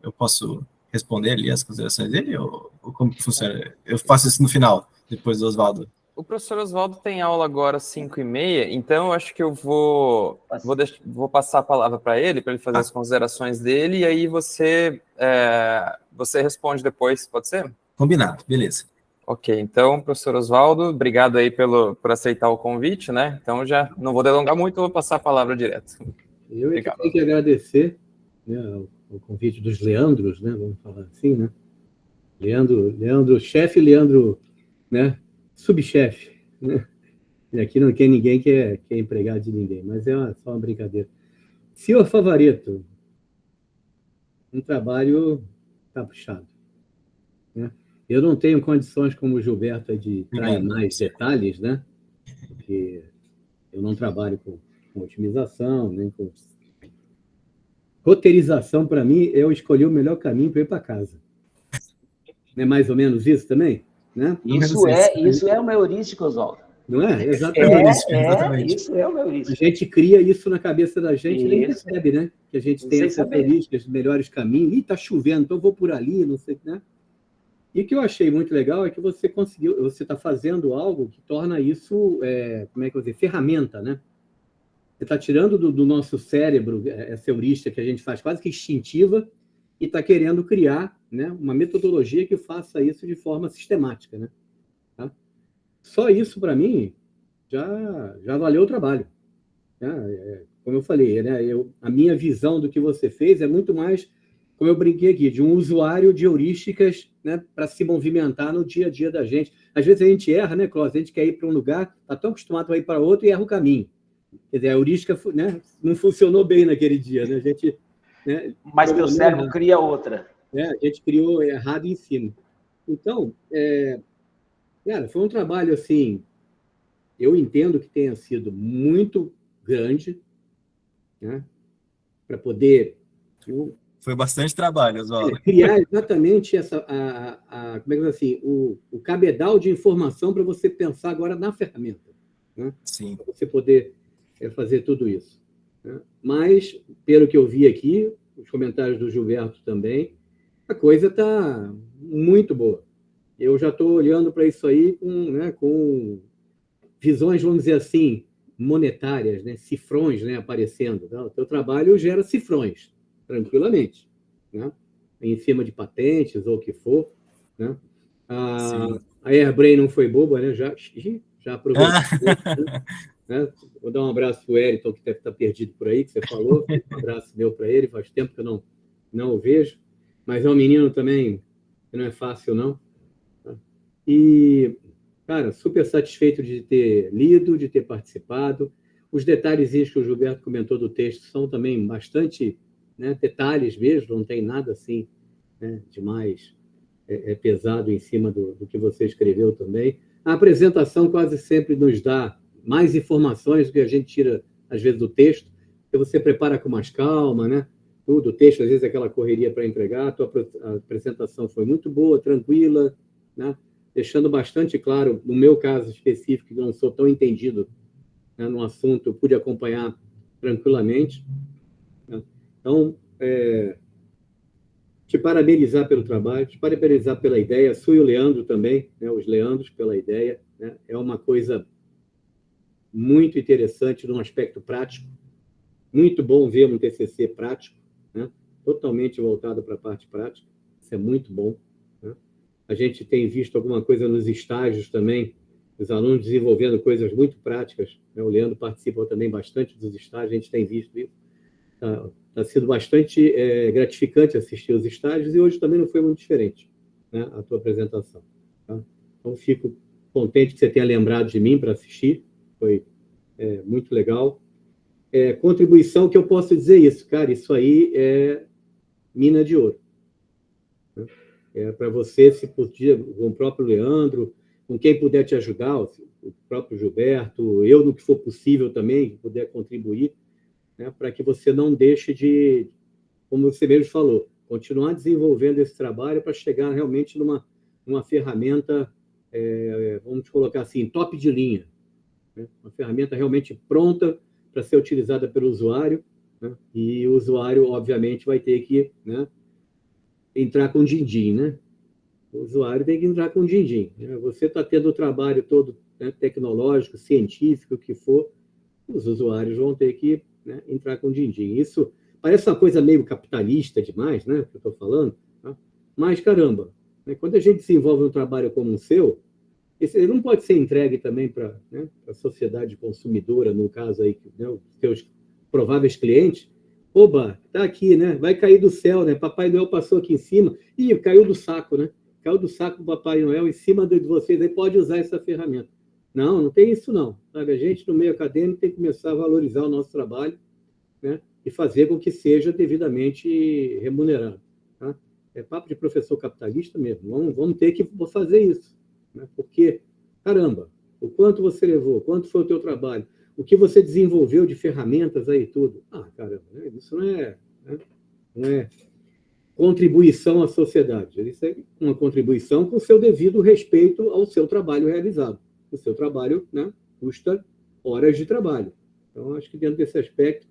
eu posso responder ali as considerações dele? Ou como que funciona? Eu faço isso no final, depois do Oswaldo. O professor Oswaldo tem aula agora às 5h30, então eu acho que eu vou passar a palavra para ele fazer as considerações dele, e aí você responde depois, pode ser? Combinado, beleza. Ok, então, professor Oswaldo, obrigado aí por aceitar o convite, né? Então, já não vou delongar muito, vou passar a palavra direto. Eu tenho que agradecer, né, o convite dos Leandros, né, vamos falar assim, né? Leandro chefe, Leandro, né, subchefe, né? E aqui não tem ninguém que é empregado de ninguém, mas é só uma brincadeira. Senhor Favaretto, um trabalho caprichado, né? Eu não tenho condições, como o Gilberto, de entrar em mais detalhes, né? Porque eu não trabalho com otimização, nem com... Roteirização, para mim, eu escolhi o melhor caminho para ir para casa. Não é mais ou menos isso também? Né? Isso é uma heurística, Oswaldo. Não é? Exatamente. Exatamente. Isso é uma heurística. A gente cria isso na cabeça da gente e nem percebe, né? Que a gente tem essas heurísticas, melhores caminhos. Ih, está chovendo, então eu vou por ali, não sei, né? E o que eu achei muito legal é que você está fazendo algo que torna isso, como é que eu vou dizer, ferramenta, né? Você está tirando do nosso cérebro essa heurística que a gente faz quase que instintiva e está querendo criar, né, uma metodologia que faça isso de forma sistemática, né? Tá? Só isso, para mim, já valeu o trabalho. Né? Como eu falei, né, a minha visão do que você fez é muito mais, como eu brinquei aqui, de um usuário de heurísticas, né, para se movimentar no dia a dia da gente. Às vezes a gente erra, né, Cláudio? A gente quer ir para um lugar, está tão acostumado a ir para outro e erra o caminho. Quer dizer, a heurística, né, não funcionou bem naquele dia, né? A gente, né, mas teu cérebro cria outra. A gente criou errado em cima. Então, cara, foi um trabalho, assim, eu entendo que tenha sido muito grande, né, para poder... Foi bastante trabalho, Oswaldo. Criar exatamente como é que assim, o cabedal de informação para você pensar agora na ferramenta. Né? Sim. Para você poder fazer tudo isso. Né? Mas, pelo que eu vi aqui, os comentários do Gilberto também, a coisa está muito boa. Eu já estou olhando para isso aí com visões, vamos dizer assim, monetárias, né? Cifrões, né, aparecendo. Tá? O teu trabalho gera cifrões, tranquilamente, né? Em cima de patentes ou o que for. Né? A Airbrain não foi boba, né? Já aproveitou. Né? Vou dar um abraço para o Eriton, que deve estar perdido por aí, que você falou. Um abraço meu para ele, faz tempo que eu não não o vejo, mas é um menino também que não é fácil, não. E, cara, super satisfeito de ter lido, de ter participado. Os detalhes que o Gilberto comentou do texto são também bastante, né, detalhes mesmo, não tem nada assim, né, demais pesado em cima do que você escreveu também. A apresentação quase sempre nos dá mais informações do que a gente tira, às vezes, do texto, porque você prepara com mais calma, né? Tudo, o texto, às vezes, é aquela correria para entregar. A tua apresentação foi muito boa, tranquila, né? Deixando bastante claro, no meu caso específico, que não sou tão entendido, né, no assunto, eu pude acompanhar tranquilamente. Né? Então, te parabenizar pelo trabalho, te parabenizar pela ideia, sua e o Leandro também, né, os Leandros pela ideia, né, é uma coisa muito interessante num aspecto prático, muito bom ver um TCC prático, né, totalmente voltado para a parte prática, isso é muito bom. Né? A gente tem visto alguma coisa nos estágios também, os alunos desenvolvendo coisas muito práticas, né, o Leandro participa também bastante dos estágios, a gente tem visto isso. Está sendo bastante gratificante assistir os estágios e hoje também não foi muito diferente, né, a tua apresentação. Tá? Então, fico contente que você tenha lembrado de mim para assistir, foi muito legal. Contribuição que eu posso dizer isso, cara, isso aí é mina de ouro. Né? Para você, se podia, com o próprio Leandro, com quem puder te ajudar, o próprio Gilberto, eu, no que for possível também, que puder contribuir, né, para que você não deixe de, como você mesmo falou, continuar desenvolvendo esse trabalho para chegar realmente numa ferramenta, vamos colocar assim, top de linha, né? Uma ferramenta realmente pronta para ser utilizada pelo usuário, né? E o usuário, obviamente, vai ter que, né, entrar com din-din, né? O usuário tem que entrar com din-din. Né? Você está tendo o trabalho todo, né, tecnológico, científico, o que for, os usuários vão ter que, né, entrar com din-din. Isso parece uma coisa meio capitalista demais, né, que eu estou falando, tá? Mas, caramba, né, quando a gente desenvolve um trabalho como o seu, ele não pode ser entregue também para, né, a sociedade consumidora, no caso aí, né, os seus prováveis clientes. Oba, está aqui, né? Vai cair do céu, né? Papai Noel passou aqui em cima. Ih, caiu do saco, né? Caiu do saco do Papai Noel em cima de vocês, aí pode usar essa ferramenta. Não, não tem isso não. Sabe? A gente, no meio acadêmico, tem que começar a valorizar o nosso trabalho, né, e fazer com que seja devidamente remunerado. Tá? É papo de professor capitalista mesmo. Vamos ter que fazer isso. Né? Porque, caramba, o quanto você levou, quanto foi o teu trabalho, o que você desenvolveu de ferramentas aí tudo. Caramba, né? Isso não é contribuição à sociedade. Isso é uma contribuição com o seu devido respeito ao seu trabalho realizado. O seu trabalho, né, custa horas de trabalho. Então, acho que dentro desse aspecto,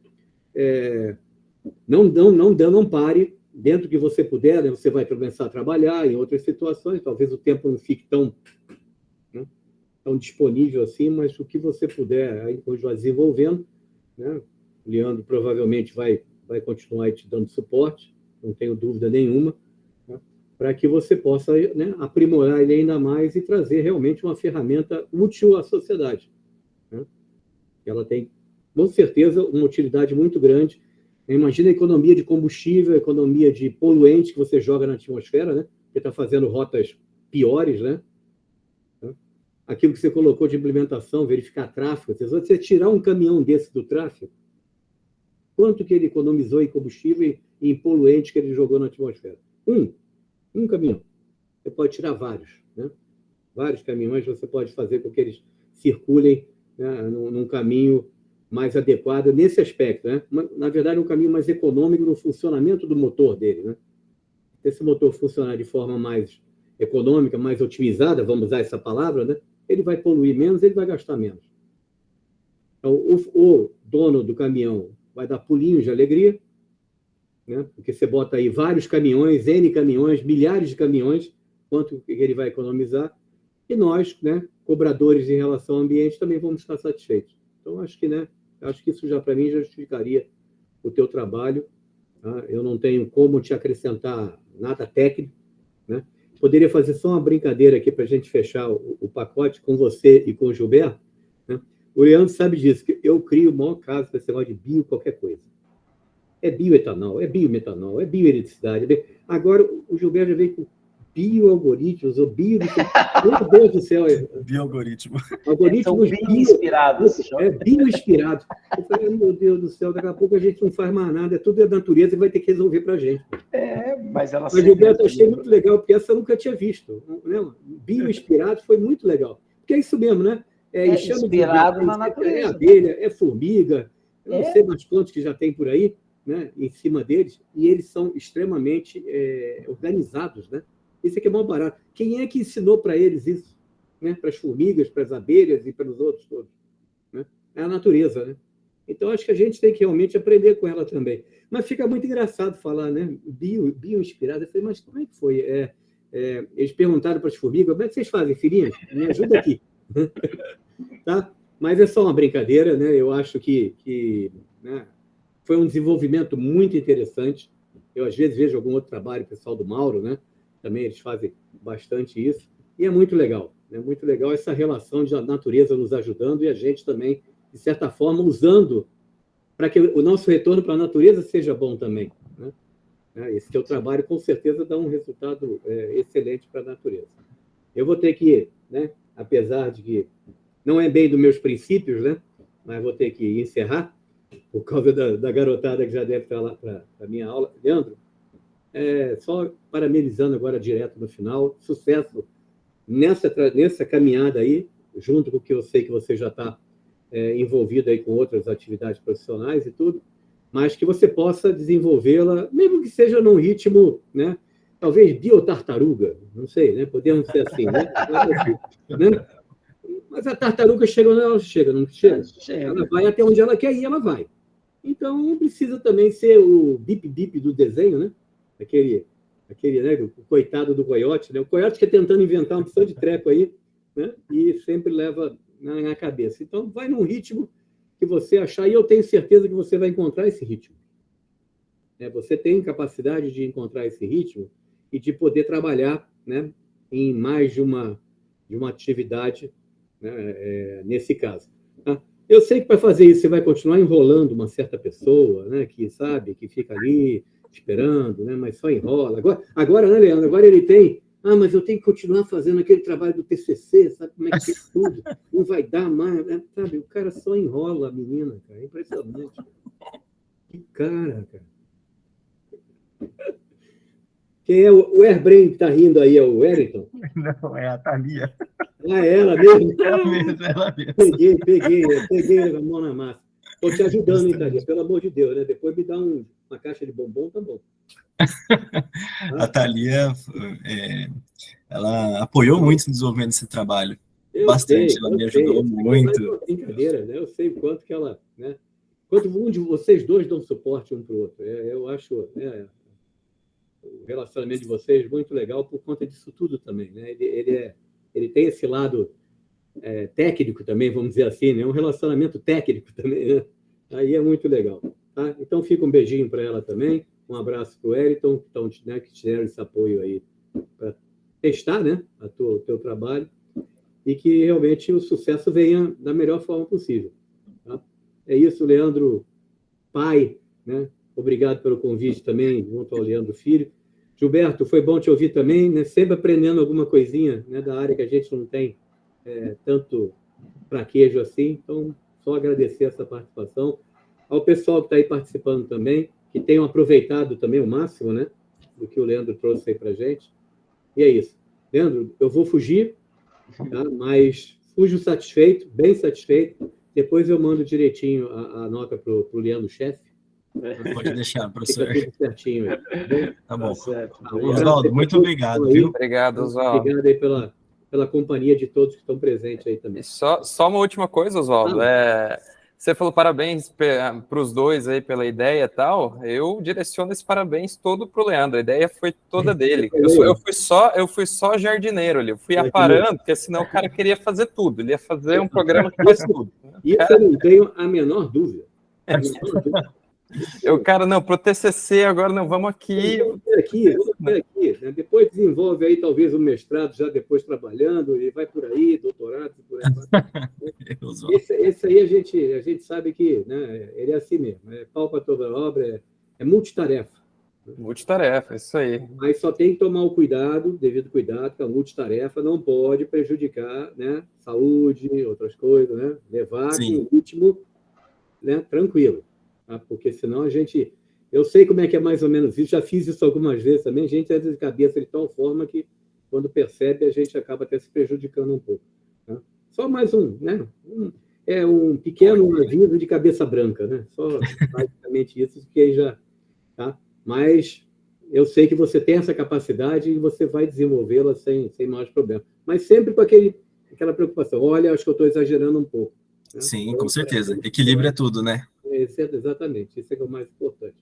não pare, dentro que você puder, né, você vai começar a trabalhar em outras situações, talvez o tempo não fique tão disponível assim, mas o que você puder aí continuar desenvolvendo, né, o Leandro provavelmente vai continuar te dando suporte, não tenho dúvida nenhuma, né, para que você possa, né, aprimorar ele ainda mais e trazer realmente uma ferramenta útil à sociedade. Né? Ela tem, com certeza, uma utilidade muito grande. Imagina a economia de combustível, a economia de poluentes que você joga na atmosfera, né? Que está fazendo rotas piores, né? Aquilo que você colocou de implementação, verificar tráfego. Se você tirar um caminhão desse do tráfego, quanto que ele economizou em combustível e em poluentes que ele jogou na atmosfera? Um caminhão. Você pode tirar vários, né? Vários caminhões você pode fazer com que eles circulem, né, num caminho mais adequado nesse aspecto, né? Na verdade, um caminho mais econômico no funcionamento do motor dele, né? Se esse motor funcionar de forma mais econômica, mais otimizada, vamos usar essa palavra, né? Ele vai poluir menos, ele vai gastar menos. Então, o dono do caminhão vai dar pulinhos de alegria, né? Porque você bota aí vários caminhões, N caminhões, milhares de caminhões, quanto que ele vai economizar, e nós, né, cobradores em relação ao ambiente, também vamos estar satisfeitos. Então, acho que isso já, para mim, já justificaria o teu trabalho. Tá? Eu não tenho como te acrescentar nada técnico, né? Poderia fazer só uma brincadeira aqui para a gente fechar o pacote com você e com o Gilberto. Né? O Leandro sabe disso, que eu crio o maior caso para esse negócio de bio qualquer coisa. é bioetanol, é biometanol, é bioeletricidade. Agora, o Gilberto já veio com bioalgoritmos, ou bio... Meu Deus do céu! Bioalgoritmo. Algoritmos bio-inspirados. Bio-inspirados. Eu falei, meu Deus do céu, daqui a pouco a gente não faz mais nada, é tudo da natureza e vai ter que resolver para a gente. Mas ela Mas, Gilberto, eu achei muito legal, porque essa eu nunca tinha visto. Né? Bio-inspirado foi muito legal. Porque é isso mesmo, né? Inspirado na natureza. É abelha, é formiga, eu não sei mais quantos que já tem por aí, né, em cima deles, e eles são extremamente organizados, né? Isso aqui é mal barato. Quem é que ensinou para eles isso? Né? Para as formigas, para as abelhas e para os outros todos? Né? É a natureza, né? Então, acho que a gente tem que realmente aprender com ela também. Mas fica muito engraçado falar, né? Bio-inspirado. Eu falei, mas como é que foi? Eles perguntaram para as formigas, como é que vocês fazem, filhinhas? Me ajuda aqui. Tá? Mas é só uma brincadeira, né? Eu acho que né, foi um desenvolvimento muito interessante. Eu, às vezes, vejo algum outro trabalho, o pessoal do Mauro, né? Também eles fazem bastante isso. E é muito legal. É muito legal essa relação de a natureza nos ajudando e a gente também, de certa forma, usando para que o nosso retorno para a natureza seja bom também. Né? Esse teu trabalho, com certeza, dá um resultado excelente para a natureza. Eu vou ter que, né, apesar de que não é bem dos meus princípios, né, mas vou ter que encerrar, por causa da garotada que já deve estar lá para a minha aula. Leandro, só parabenizando agora direto no final, sucesso nessa caminhada aí, junto com o que eu sei que você já está envolvido aí com outras atividades profissionais e tudo, mas que você possa desenvolvê-la, mesmo que seja num ritmo, né, talvez biotartaruga, não sei, né, podemos ser assim, né? Mas a tartaruga chega onde ela chega, não chega? Ela vai até onde ela quer ir, ela vai. Então, não precisa também ser o bip-bip do desenho, né? Aquele né, o coitado do coiote, né? O coiote que é tentando inventar uma opção de treco aí, né? E sempre leva na cabeça. Então, vai num ritmo que você achar, e eu tenho certeza que você vai encontrar esse ritmo. Você tem capacidade de encontrar esse ritmo e de poder trabalhar, né, em mais de uma atividade, né, nesse caso. Tá? Eu sei que para fazer isso você vai continuar enrolando uma certa pessoa, né, que sabe, que fica ali esperando, né, mas só enrola. Agora, né, Leandro? Agora ele tem... mas eu tenho que continuar fazendo aquele trabalho do TCC, sabe como é que é tudo? Não vai dar mais, né? Sabe? O cara só enrola a menina, cara. É impressionante. Que cara. Quem é o Airbrain que está rindo aí? É o Wellington? Não, é a Thalia. É ela mesmo? Ela mesmo. Peguei a mão na massa. Estou te ajudando, hein, Thalia? Pelo amor de Deus, né? Depois me dá uma caixa de bombom, tá bom. A Thalia, ela apoiou muito no desenvolvimento desse trabalho. Bastante, ela me ajudou muito. Não é brincadeira, né? Eu sei o quanto que ela... Né? Quanto um de vocês dois dão suporte um para o outro. Eu acho o relacionamento de vocês muito legal por conta disso tudo também. Né? Ele tem esse lado técnico também, vamos dizer assim, né? Um relacionamento técnico também. Né? Aí é muito legal. Tá? Então, fica um beijinho para ela também. Um abraço para o Wellington, que tiveram esse apoio aí para testar, né, o teu trabalho, e que realmente o sucesso venha da melhor forma possível. Tá? É isso, Leandro, pai, né? Obrigado pelo convite também, junto ao Leandro Filho. Gilberto, foi bom te ouvir também, né? Sempre aprendendo alguma coisinha, né, da área que a gente não tem tanto traquejo assim, então só agradecer essa participação. Ao pessoal que está aí participando também, que tenham aproveitado também o máximo, né, do que o Leandro trouxe aí para a gente. E é isso. Leandro, eu vou fugir, tá? Mas fujo satisfeito, bem satisfeito. Depois eu mando direitinho a nota para o Leandro chefe. Pode deixar, professor. Fica tudo certinho aí. Tá bom. Certo. Oswaldo, muito obrigado, viu? Obrigado, Oswaldo. Obrigado aí pela companhia de todos que estão presentes aí também. Só uma última coisa, Oswaldo. Você falou parabéns para os dois aí pela ideia e tal. Eu direciono esse parabéns todo para o Leandro. A ideia foi toda dele. Eu fui só jardineiro ali. Eu fui aparando, porque senão o cara queria fazer tudo. Ele ia fazer um programa que faz tudo. Isso eu não tenho a menor dúvida. Não, para o TCC agora não, vamos aqui. Vamos ter aqui. Né? Depois desenvolve aí talvez um mestrado, já depois trabalhando, e vai por aí, doutorado, por aí. Esse aí a gente sabe que, né, ele é assim mesmo. Pau para toda obra, É multitarefa. Multitarefa, isso aí. Mas só tem que tomar o cuidado, devido cuidado, que a multitarefa não pode prejudicar, né, saúde, outras coisas, né? Levar com Sim. o ritmo, né, tranquilo, tá? Porque senão a gente... Eu sei como é que é mais ou menos isso, já fiz isso algumas vezes também, a gente entra de cabeça de tal forma que, quando percebe, a gente acaba até se prejudicando um pouco. Tá? Só mais né? Um pequeno aviso de cabeça branca, né? Só basicamente isso, que aí já... Tá? Mas eu sei que você tem essa capacidade e você vai desenvolvê-la sem maiores problemas. Mas sempre com aquela preocupação. Olha, acho que eu estou exagerando um pouco. Né? Sim, Então, com certeza. Equilíbrio é tudo, né? Exatamente. Isso é que é o mais importante.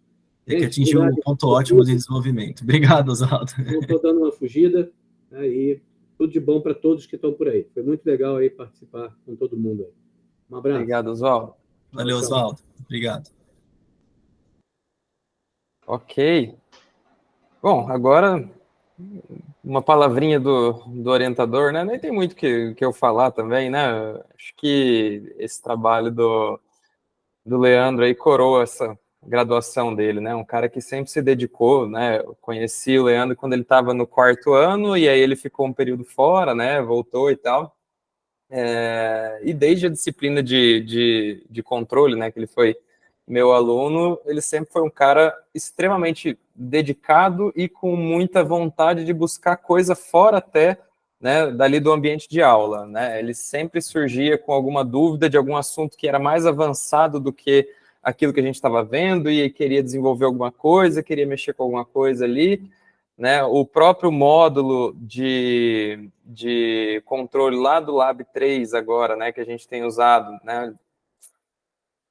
Tem que Gente, atingir um obrigado. ponto ótimo de desenvolvimento. Obrigado, Oswaldo. Não estou dando uma fugida. Né? E tudo de bom para todos que estão por aí. Foi muito legal aí participar com todo mundo aí. Um abraço. Obrigado, Oswaldo. Valeu, Oswaldo. Obrigado. Ok. Bom, agora uma palavrinha do orientador, né? Nem tem muito que eu falar também, né? Acho que esse trabalho do Leandro aí coroa essa graduação dele, né? Um cara que sempre se dedicou, né? Eu conheci o Leandro quando ele estava no 4º ano e aí ele ficou um período fora, né? Voltou e tal. E desde a disciplina de controle, né? Que ele foi meu aluno, ele sempre foi um cara extremamente dedicado e com muita vontade de buscar coisa fora até, né, dali do ambiente de aula, né? Ele sempre surgia com alguma dúvida de algum assunto que era mais avançado do que aquilo que a gente estava vendo e queria desenvolver alguma coisa, queria mexer com alguma coisa ali, né? O próprio módulo de controle lá do Lab 3 agora, né, que a gente tem usado, né,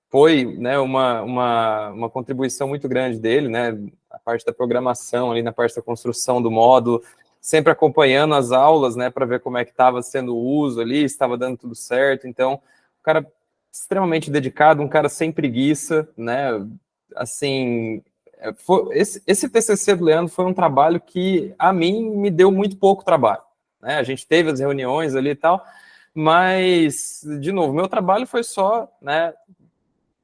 foi, né, uma contribuição muito grande dele, né, a parte da programação, ali na parte da construção do módulo, sempre acompanhando as aulas, né, para ver como é que estava sendo o uso ali, estava dando tudo certo. Então, um cara extremamente dedicado, um cara sem preguiça, né, assim, esse TCC do Leandro foi um trabalho que, a mim, me deu muito pouco trabalho, né, a gente teve as reuniões ali e tal, mas, de novo, meu trabalho foi só, né,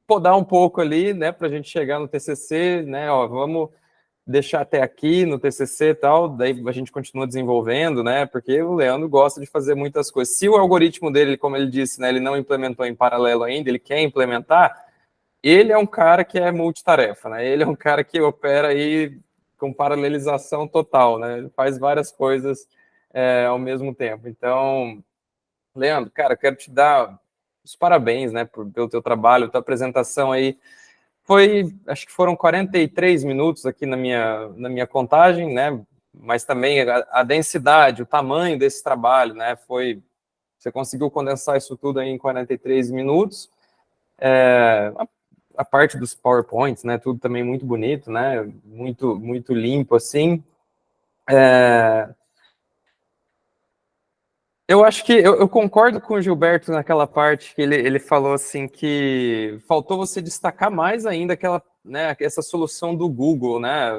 podar um pouco ali, né, para a gente chegar no TCC, né, ó, vamos deixar até aqui no TCC e tal, daí a gente continua desenvolvendo, né, porque o Leandro gosta de fazer muitas coisas. Se o algoritmo dele, como ele disse, né, ele não implementou em paralelo ainda, ele quer implementar, ele é um cara que é multitarefa, né, ele é um cara que opera aí com paralelização total, né, ele faz várias coisas ao mesmo tempo. Então, Leandro, cara, eu quero te dar os parabéns, né, pelo teu trabalho, tua apresentação aí acho que foram 43 minutos aqui na minha contagem, né, mas também a densidade, o tamanho desse trabalho, né, você conseguiu condensar isso tudo aí em 43 minutos, a parte dos PowerPoints, né, tudo também muito bonito, né, muito, muito limpo, assim. Eu acho que eu concordo com o Gilberto naquela parte que ele falou assim que faltou você destacar mais ainda aquela, né, essa solução do Google, né?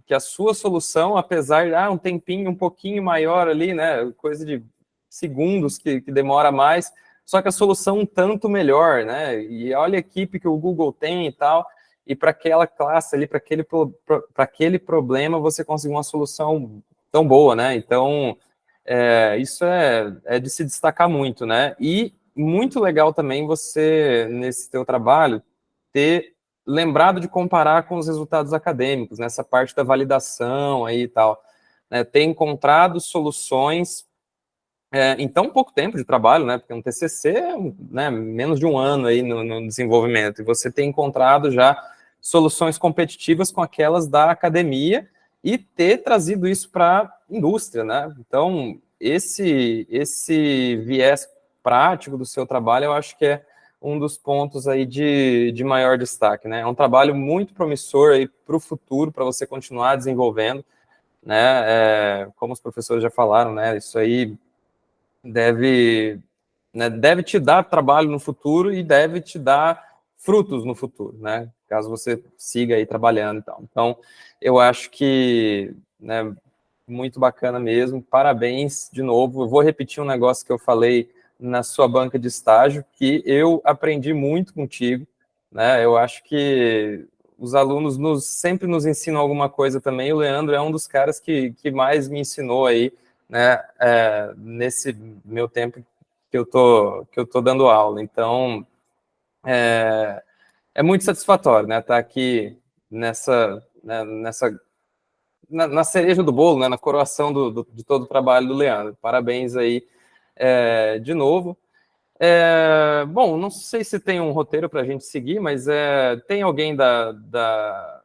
Que a sua solução, apesar de um tempinho um pouquinho maior ali, né? Coisa de segundos que demora mais, só que a solução um tanto melhor, né? E olha a equipe que o Google tem e tal, e para aquela classe ali, para aquele problema, você conseguiu uma solução tão boa, né? Então isso é de se destacar muito, né? E muito legal também você, nesse teu trabalho, ter lembrado de comparar com os resultados acadêmicos, nessa parte da validação aí e tal. Né? Ter encontrado soluções em tão pouco tempo de trabalho, né? Porque um TCC é né, menos de um ano aí no desenvolvimento, e você ter encontrado já soluções competitivas com aquelas da academia, e ter trazido isso para a indústria, né? Então, esse viés prático do seu trabalho, eu acho que é um dos pontos aí de maior destaque, né? É um trabalho muito promissor aí para o futuro, para você continuar desenvolvendo, né? Como os professores já falaram, né? Isso aí deve te dar trabalho no futuro e deve te dar frutos no futuro, né? Caso você siga aí trabalhando e tal. Então, eu acho que, né, muito bacana mesmo. Parabéns de novo. Eu vou repetir um negócio que eu falei na sua banca de estágio, que eu aprendi muito contigo, né? Eu acho que os alunos sempre nos ensinam alguma coisa também. O Leandro é um dos caras que mais me ensinou aí, né, nesse meu tempo que eu tô dando aula. Então, é muito satisfatório, né, estar aqui na cereja do bolo, né, na coroação de todo o trabalho do Leandro. Parabéns aí de novo. Bom, não sei se tem um roteiro para a gente seguir, mas tem alguém da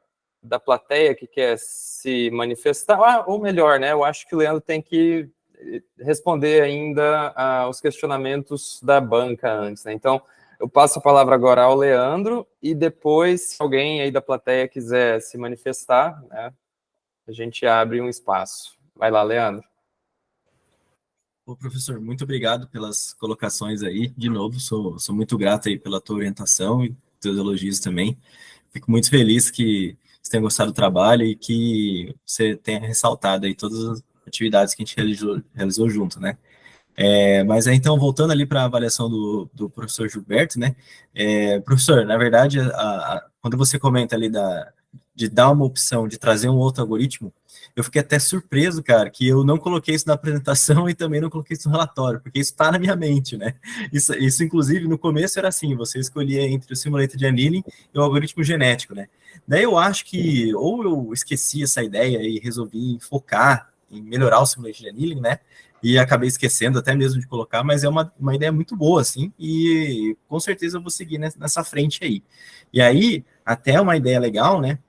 plateia que quer se manifestar? Ou melhor, né, eu acho que o Leandro tem que responder ainda os questionamentos da banca antes, né? Então, eu passo a palavra agora ao Leandro e depois, se alguém aí da plateia quiser se manifestar, né, a gente abre um espaço. Vai lá, Leandro. Ô, professor, muito obrigado pelas colocações aí. De novo, sou muito grato aí pela tua orientação e teus elogios também. Fico muito feliz que você tenha gostado do trabalho e que você tenha ressaltado aí todas as atividades que a gente realizou junto, né? Mas aí, então, voltando ali para a avaliação do professor Gilberto, né? Professor, na verdade, quando você comenta ali de dar uma opção, de trazer um outro algoritmo, eu fiquei até surpreso, cara, que eu não coloquei isso na apresentação e também não coloquei isso no relatório, porque isso está na minha mente, né? Isso, inclusive, no começo era assim, você escolhia entre o simulator de annealing e o algoritmo genético, né? Daí eu acho que ou eu esqueci essa ideia e resolvi focar em melhorar o simulator de annealing, né? E acabei esquecendo até mesmo de colocar, mas é uma ideia muito boa, assim, e com certeza eu vou seguir nessa frente aí. E aí, até uma ideia legal, né?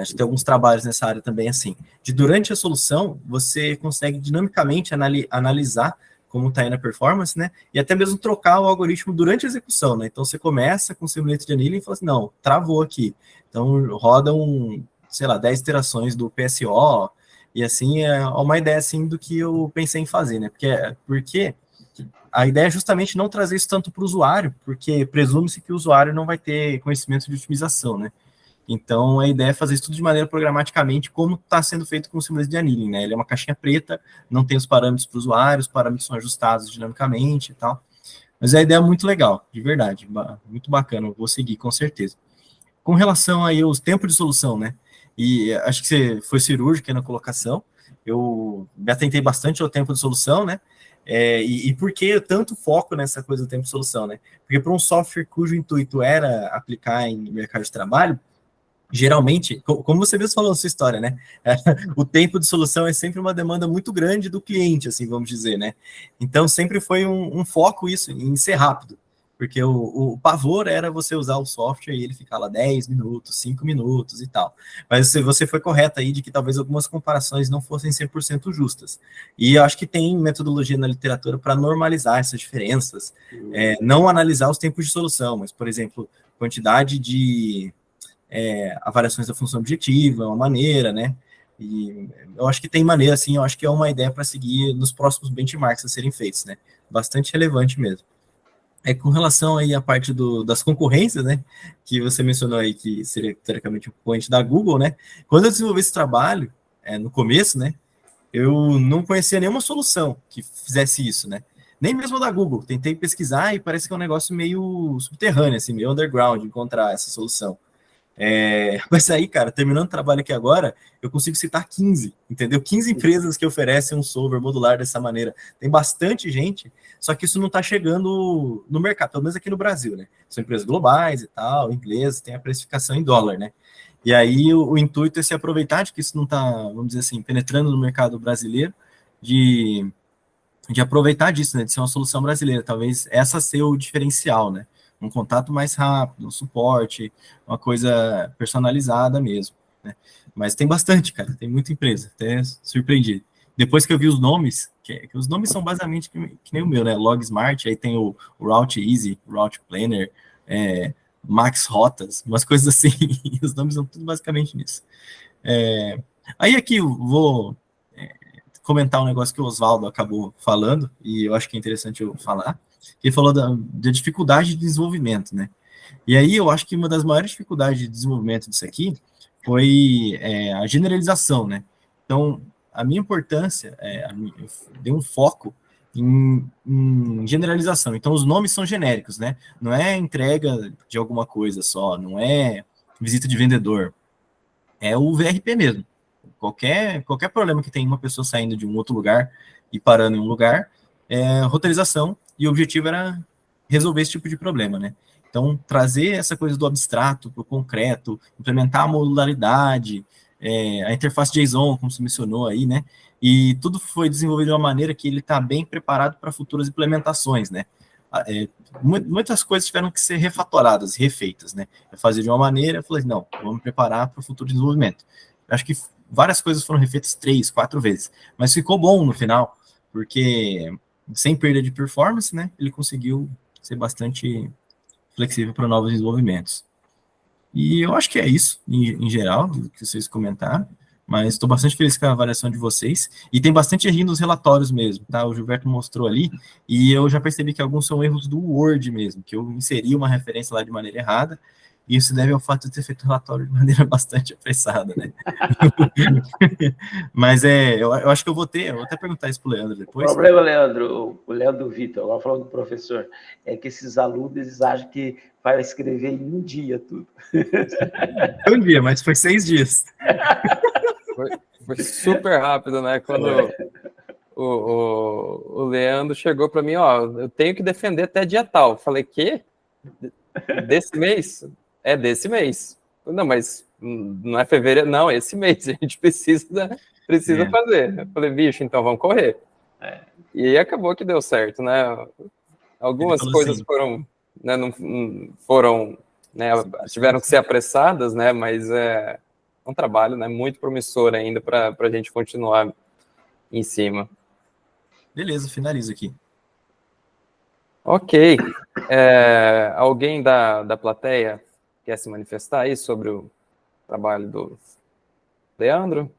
Acho que tem alguns trabalhos nessa área também, assim, de durante a solução, você consegue dinamicamente analisar como está aí na performance, né? E até mesmo trocar o algoritmo durante a execução, né? Então, você começa com o simulator de annealing e fala assim, não, travou aqui. Então, roda sei lá, 10 iterações do PSO, e assim, é uma ideia, assim, do que eu pensei em fazer, né? Porque a ideia é justamente não trazer isso tanto para o usuário, porque presume-se que o usuário não vai ter conhecimento de otimização, né? Então, a ideia é fazer isso tudo de maneira programaticamente, como está sendo feito com o simulator de annealing, né? Ele é uma caixinha preta, não tem os parâmetros para o usuário, os parâmetros são ajustados dinamicamente e tal. Mas a ideia é muito legal, de verdade, muito bacana, eu vou seguir com certeza. Com relação aí aos tempos de solução, né? E acho que você foi cirúrgica na colocação, eu me atentei bastante ao tempo de solução, né? E por que tanto foco nessa coisa do tempo de solução, né? Porque para um software cujo intuito era aplicar em mercado de trabalho, geralmente, como você mesmo falou na sua história, né? O tempo de solução é sempre uma demanda muito grande do cliente, assim, vamos dizer, né? Então, sempre foi um foco isso, em ser rápido. Porque o pavor era você usar o software e ele ficar lá 10 minutos, 5 minutos e tal. Mas você foi correto aí de que talvez algumas comparações não fossem 100% justas. E eu acho que tem metodologia na literatura para normalizar essas diferenças. Não analisar os tempos de solução, mas, por exemplo, quantidade de avaliações da função objetiva, uma maneira, né? E eu acho que tem maneira, assim, eu acho que é uma ideia para seguir nos próximos benchmarks a serem feitos, né? Bastante relevante mesmo. Com relação aí à parte das concorrências, né? Que você mencionou aí que seria, teoricamente, o concorrente da Google, né? Quando eu desenvolvi esse trabalho, no começo, né? Eu não conhecia nenhuma solução que fizesse isso, né? Nem mesmo da Google. Tentei pesquisar e parece que é um negócio meio subterrâneo, assim, meio underground, encontrar essa solução. Mas aí, cara, terminando o trabalho aqui agora, eu consigo citar 15, entendeu? 15 empresas que oferecem um solver modular dessa maneira. Tem bastante gente, só que isso não está chegando no mercado, pelo menos aqui no Brasil, né? São empresas globais e tal, inglesas, tem a precificação em dólar, né? E aí o intuito é se aproveitar de que isso não está, vamos dizer assim, penetrando no mercado brasileiro, de aproveitar disso, né? De ser uma solução brasileira. Talvez essa seja o diferencial, né? Um contato mais rápido, um suporte, uma coisa personalizada mesmo, né? Mas tem bastante, cara, tem muita empresa, até surpreendi. Depois que eu vi os nomes, que os nomes são basicamente que nem o meu, né? LogSmart, aí tem o Route Easy, Route Planner, Max Rotas, umas coisas assim, os nomes são tudo basicamente nisso. Aí aqui eu vou comentar um negócio que o Oswaldo acabou falando, e eu acho que é interessante eu falar. Ele falou da dificuldade de desenvolvimento, né? E aí eu acho que uma das maiores dificuldades de desenvolvimento disso aqui foi a generalização, né? Então, a minha importância, eu dei um foco em generalização. Então, os nomes são genéricos, né? Não é entrega de alguma coisa só, não é visita de vendedor, é o VRP mesmo. Qualquer problema que tem uma pessoa saindo de um outro lugar e parando em um lugar, é roteirização, e o objetivo era resolver esse tipo de problema, né? Então, trazer essa coisa do abstrato para o concreto, implementar a modularidade, a interface JSON, como você mencionou aí, né? E tudo foi desenvolvido de uma maneira que ele está bem preparado para futuras implementações, né? Muitas coisas tiveram que ser refatoradas, refeitas, né? Eu fazia de uma maneira, eu falei, não, vamos preparar para o futuro desenvolvimento. Acho que várias coisas foram refeitas 3, 4 vezes, mas ficou bom no final, porque sem perda de performance, né? Ele conseguiu ser bastante flexível para novos desenvolvimentos. E eu acho que é isso, em geral, do que vocês comentaram, mas estou bastante feliz com a avaliação de vocês, e tem bastante erro nos relatórios mesmo, tá? O Gilberto mostrou ali, e eu já percebi que alguns são erros do Word mesmo, que eu inseri uma referência lá de maneira errada, e isso deve ao fato de ter feito o relatório de maneira bastante apressada, né? Mas eu acho que eu vou até perguntar isso para o Leandro depois. O problema, Leandro, o Leandro Vitor, agora falando do professor, é que esses alunos, eles acham que vai escrever em um dia tudo. Um dia, mas foi 6 dias. Foi super rápido, né? Quando o Leandro chegou para mim, ó, eu tenho que defender até dia tal. Falei, quê? Desse mês? É desse mês. Não, mas não é fevereiro, não, é esse mês. A gente precisa fazer. Eu falei, bicho, então vamos correr. E aí acabou que deu certo, né? Algumas coisas assim, foram, né, não foram, né, tiveram que ser apressadas, né? Mas é um trabalho, né, muito promissor ainda para a gente continuar em cima. Beleza, finalizo aqui. Ok. Alguém da plateia quer se manifestar aí sobre o trabalho do Leandro?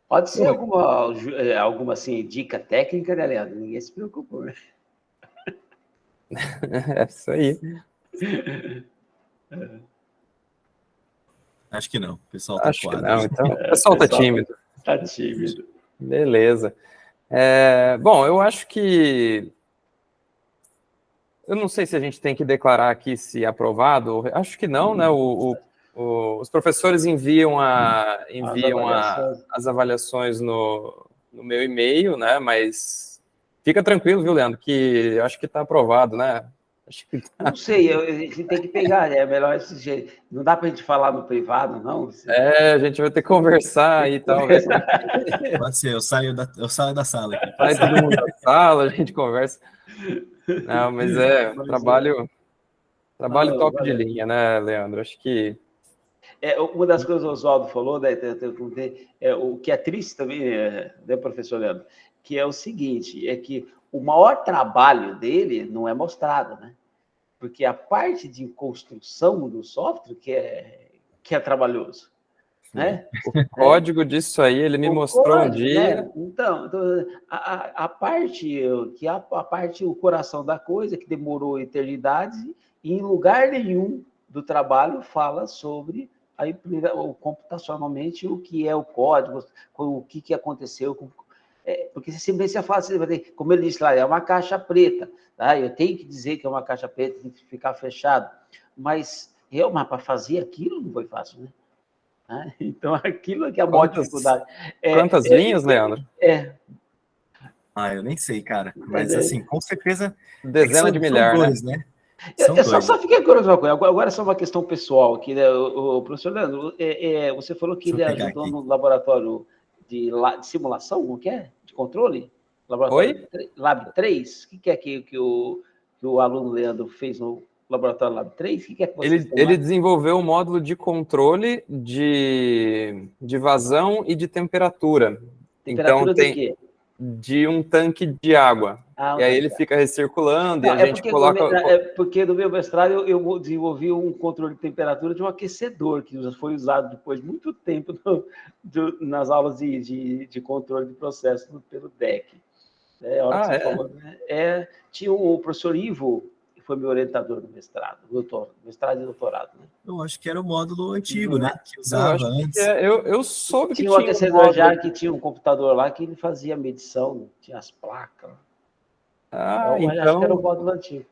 Pode ser alguma assim, dica técnica, né, Leandro? Ninguém se preocupou, né? É isso aí. Acho que não. O pessoal tá Acho que não, então. O pessoal tá tímido. Tá tímido. Beleza. Bom, eu acho que... Eu não sei se a gente tem que declarar aqui se é aprovado. Acho que não, né? Os professores enviam as avaliações no meu e-mail, né? Mas fica tranquilo, viu, Leandro? Que eu acho que está aprovado, né? Acho que tá. Não sei, a gente tem que pegar, né? É melhor esse jeito. Não dá para a gente falar no privado, não? A gente vai ter que conversar e tal. Pode ser, eu saio da sala aqui. Sai todo mundo da sala, a gente conversa. Não, mas trabalho top de linha, né, Leandro? Acho que... uma das coisas que o Oswaldo falou, né, o que é triste também, né, professor Leandro, que é o seguinte, é que o maior trabalho dele não é mostrado, né? Porque a parte de construção do software que é trabalhoso, né? O código disso aí, ele me mostrou um dia. Né? Então a parte o coração da coisa, que demorou eternidades, e em lugar nenhum do trabalho fala sobre computacionalmente o que é o código, o que aconteceu. Porque você fala assim, como ele disse lá, é uma caixa preta. Tá? Eu tenho que dizer que é uma caixa preta, tem que ficar fechado. Mas para fazer aquilo não foi fácil, né? Então, aquilo que é a maior dificuldade. Quantas linhas, Leandro? Eu nem sei, cara. Mas, assim, com certeza... Dezena de milhares, né? Eu só fiquei curioso uma coisa. Agora é só uma questão pessoal aqui, né? O professor Leandro, você falou que ele ajudou aqui no laboratório de simulação, o que é? De controle? Laboratório Lab 3? O que é que o aluno Leandro fez no laboratório Lab 3? O que é que você ele desenvolveu um módulo de controle de vazão e de temperatura. Temperatura do quê? De um tanque de água. E aí ele fica recirculando e a gente coloca... Porque no meu mestrado eu desenvolvi um controle de temperatura de um aquecedor, que foi usado depois de muito tempo nas aulas de controle de processo pelo DEC. Falou, né? Tinha o professor Ivo, que foi meu orientador no mestrado e doutorado. Né? Eu acho que era o módulo antigo, né? Que usava antes. Eu soube que tinha um aquecedor já, que tinha um computador lá que ele fazia medição, tinha as placas. Eu acho que era o módulo antigo.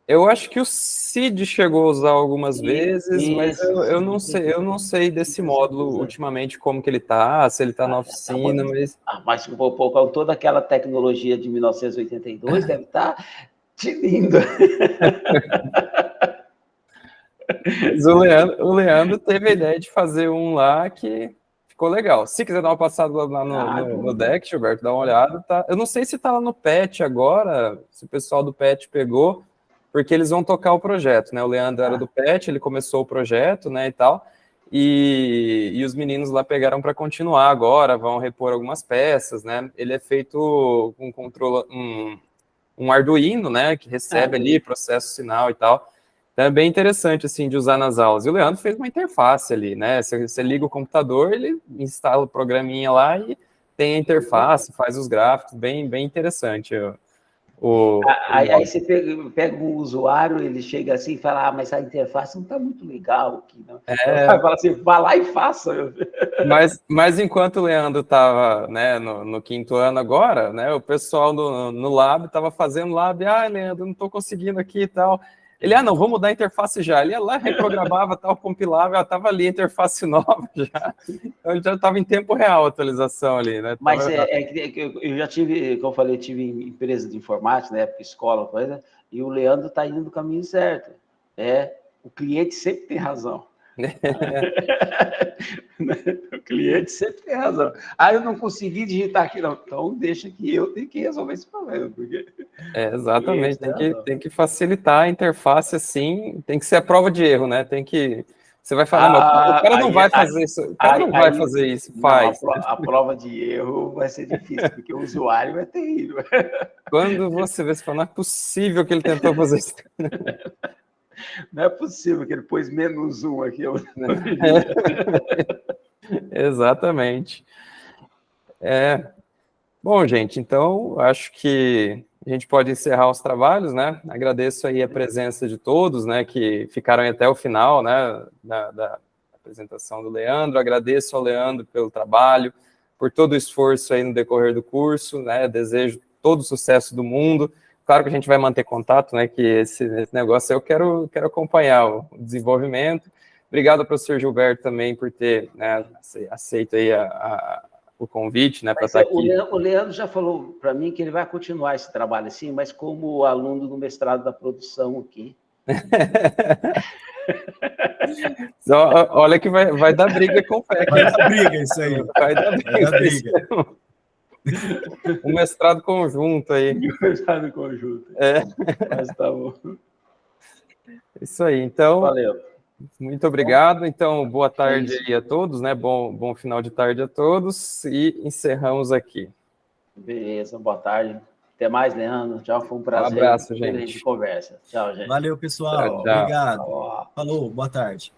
Eu acho que o Cid chegou a usar algumas vezes, mas eu não sei desse módulo ultimamente como que ele tá, se ele tá na oficina, mas... Mas um pouco, com toda aquela tecnologia de 1982, deve estar tinindo. Mas o Leandro teve a ideia de fazer um lá que ficou legal. Se quiser dar uma passada lá no deck, Gilberto, dá uma olhada. Tá? Eu não sei se tá lá no PET agora, se o pessoal do PET pegou, porque eles vão tocar o projeto, né? O Leandro era do PET, ele começou o projeto, né, e tal, e os meninos lá pegaram para continuar agora, vão repor algumas peças, né? Ele é feito com um Arduino, né, que recebe ali, processa o sinal e tal. Então é bem interessante, assim, de usar nas aulas. E o Leandro fez uma interface ali, né? Você liga o computador, ele instala o programinha lá e tem a interface, faz os gráficos, bem interessante. Aí você pega um usuário, ele chega assim e fala, mas a interface não está muito legal aqui, não. Fala assim, vá lá e faça. Mas enquanto o Leandro estava, né, no quinto ano agora, né, o pessoal no lab estava fazendo lab, Leandro, não estou conseguindo aqui e tal. Ele, não, vou mudar a interface já. Ele ia lá, reprogramava, tal, compilava, já estava ali a interface nova já. Então ele já estava em tempo real a atualização ali, né? Mas eu já tive, como eu falei, tive empresa de informática, na época, escola, coisa, e o Leandro está indo no caminho certo. O cliente sempre tem razão. O cliente sempre tem razão. Eu não consegui digitar aqui, não. Então, deixa que eu tenho que resolver esse problema. Porque... exatamente, tem que facilitar a interface assim, tem que ser a prova de erro, né? Tem que... Você vai falar, o cara não vai fazer isso, o cara não vai fazer isso, faz. A prova de erro vai ser difícil, porque o usuário é terrível. Quando você vê, você fala, não é possível que ele tentou fazer isso. Não é possível que ele pôs -1 aqui. Exatamente. Bom, gente, então acho que a gente pode encerrar os trabalhos, né? Agradeço aí a presença de todos, né, que ficaram até o final, né, da apresentação do Leandro. Agradeço ao Leandro pelo trabalho, por todo o esforço aí no decorrer do curso, né? Desejo todo o sucesso do mundo. Claro que a gente vai manter contato, né, que esse negócio eu quero acompanhar o desenvolvimento. Obrigado ao professor Gilberto também por ter, né, aceito aí o convite, né, para estar aqui. O Leandro já falou para mim que ele vai continuar esse trabalho assim, mas como aluno do mestrado da produção aqui. Olha que vai dar briga com o PEC. Vai dar briga isso aí. Vai dar briga. Um mestrado conjunto aí. Um mestrado conjunto. Mas tá bom. Isso aí, então. Valeu. Muito obrigado. Então, boa tarde aí a todos, né? Bom final de tarde a todos. E encerramos aqui. Beleza, boa tarde. Até mais, Leandro. Tchau, foi um prazer. Um abraço, gente. De conversa. Tchau, gente. Valeu, pessoal. Tchau. Obrigado. Falou, boa tarde.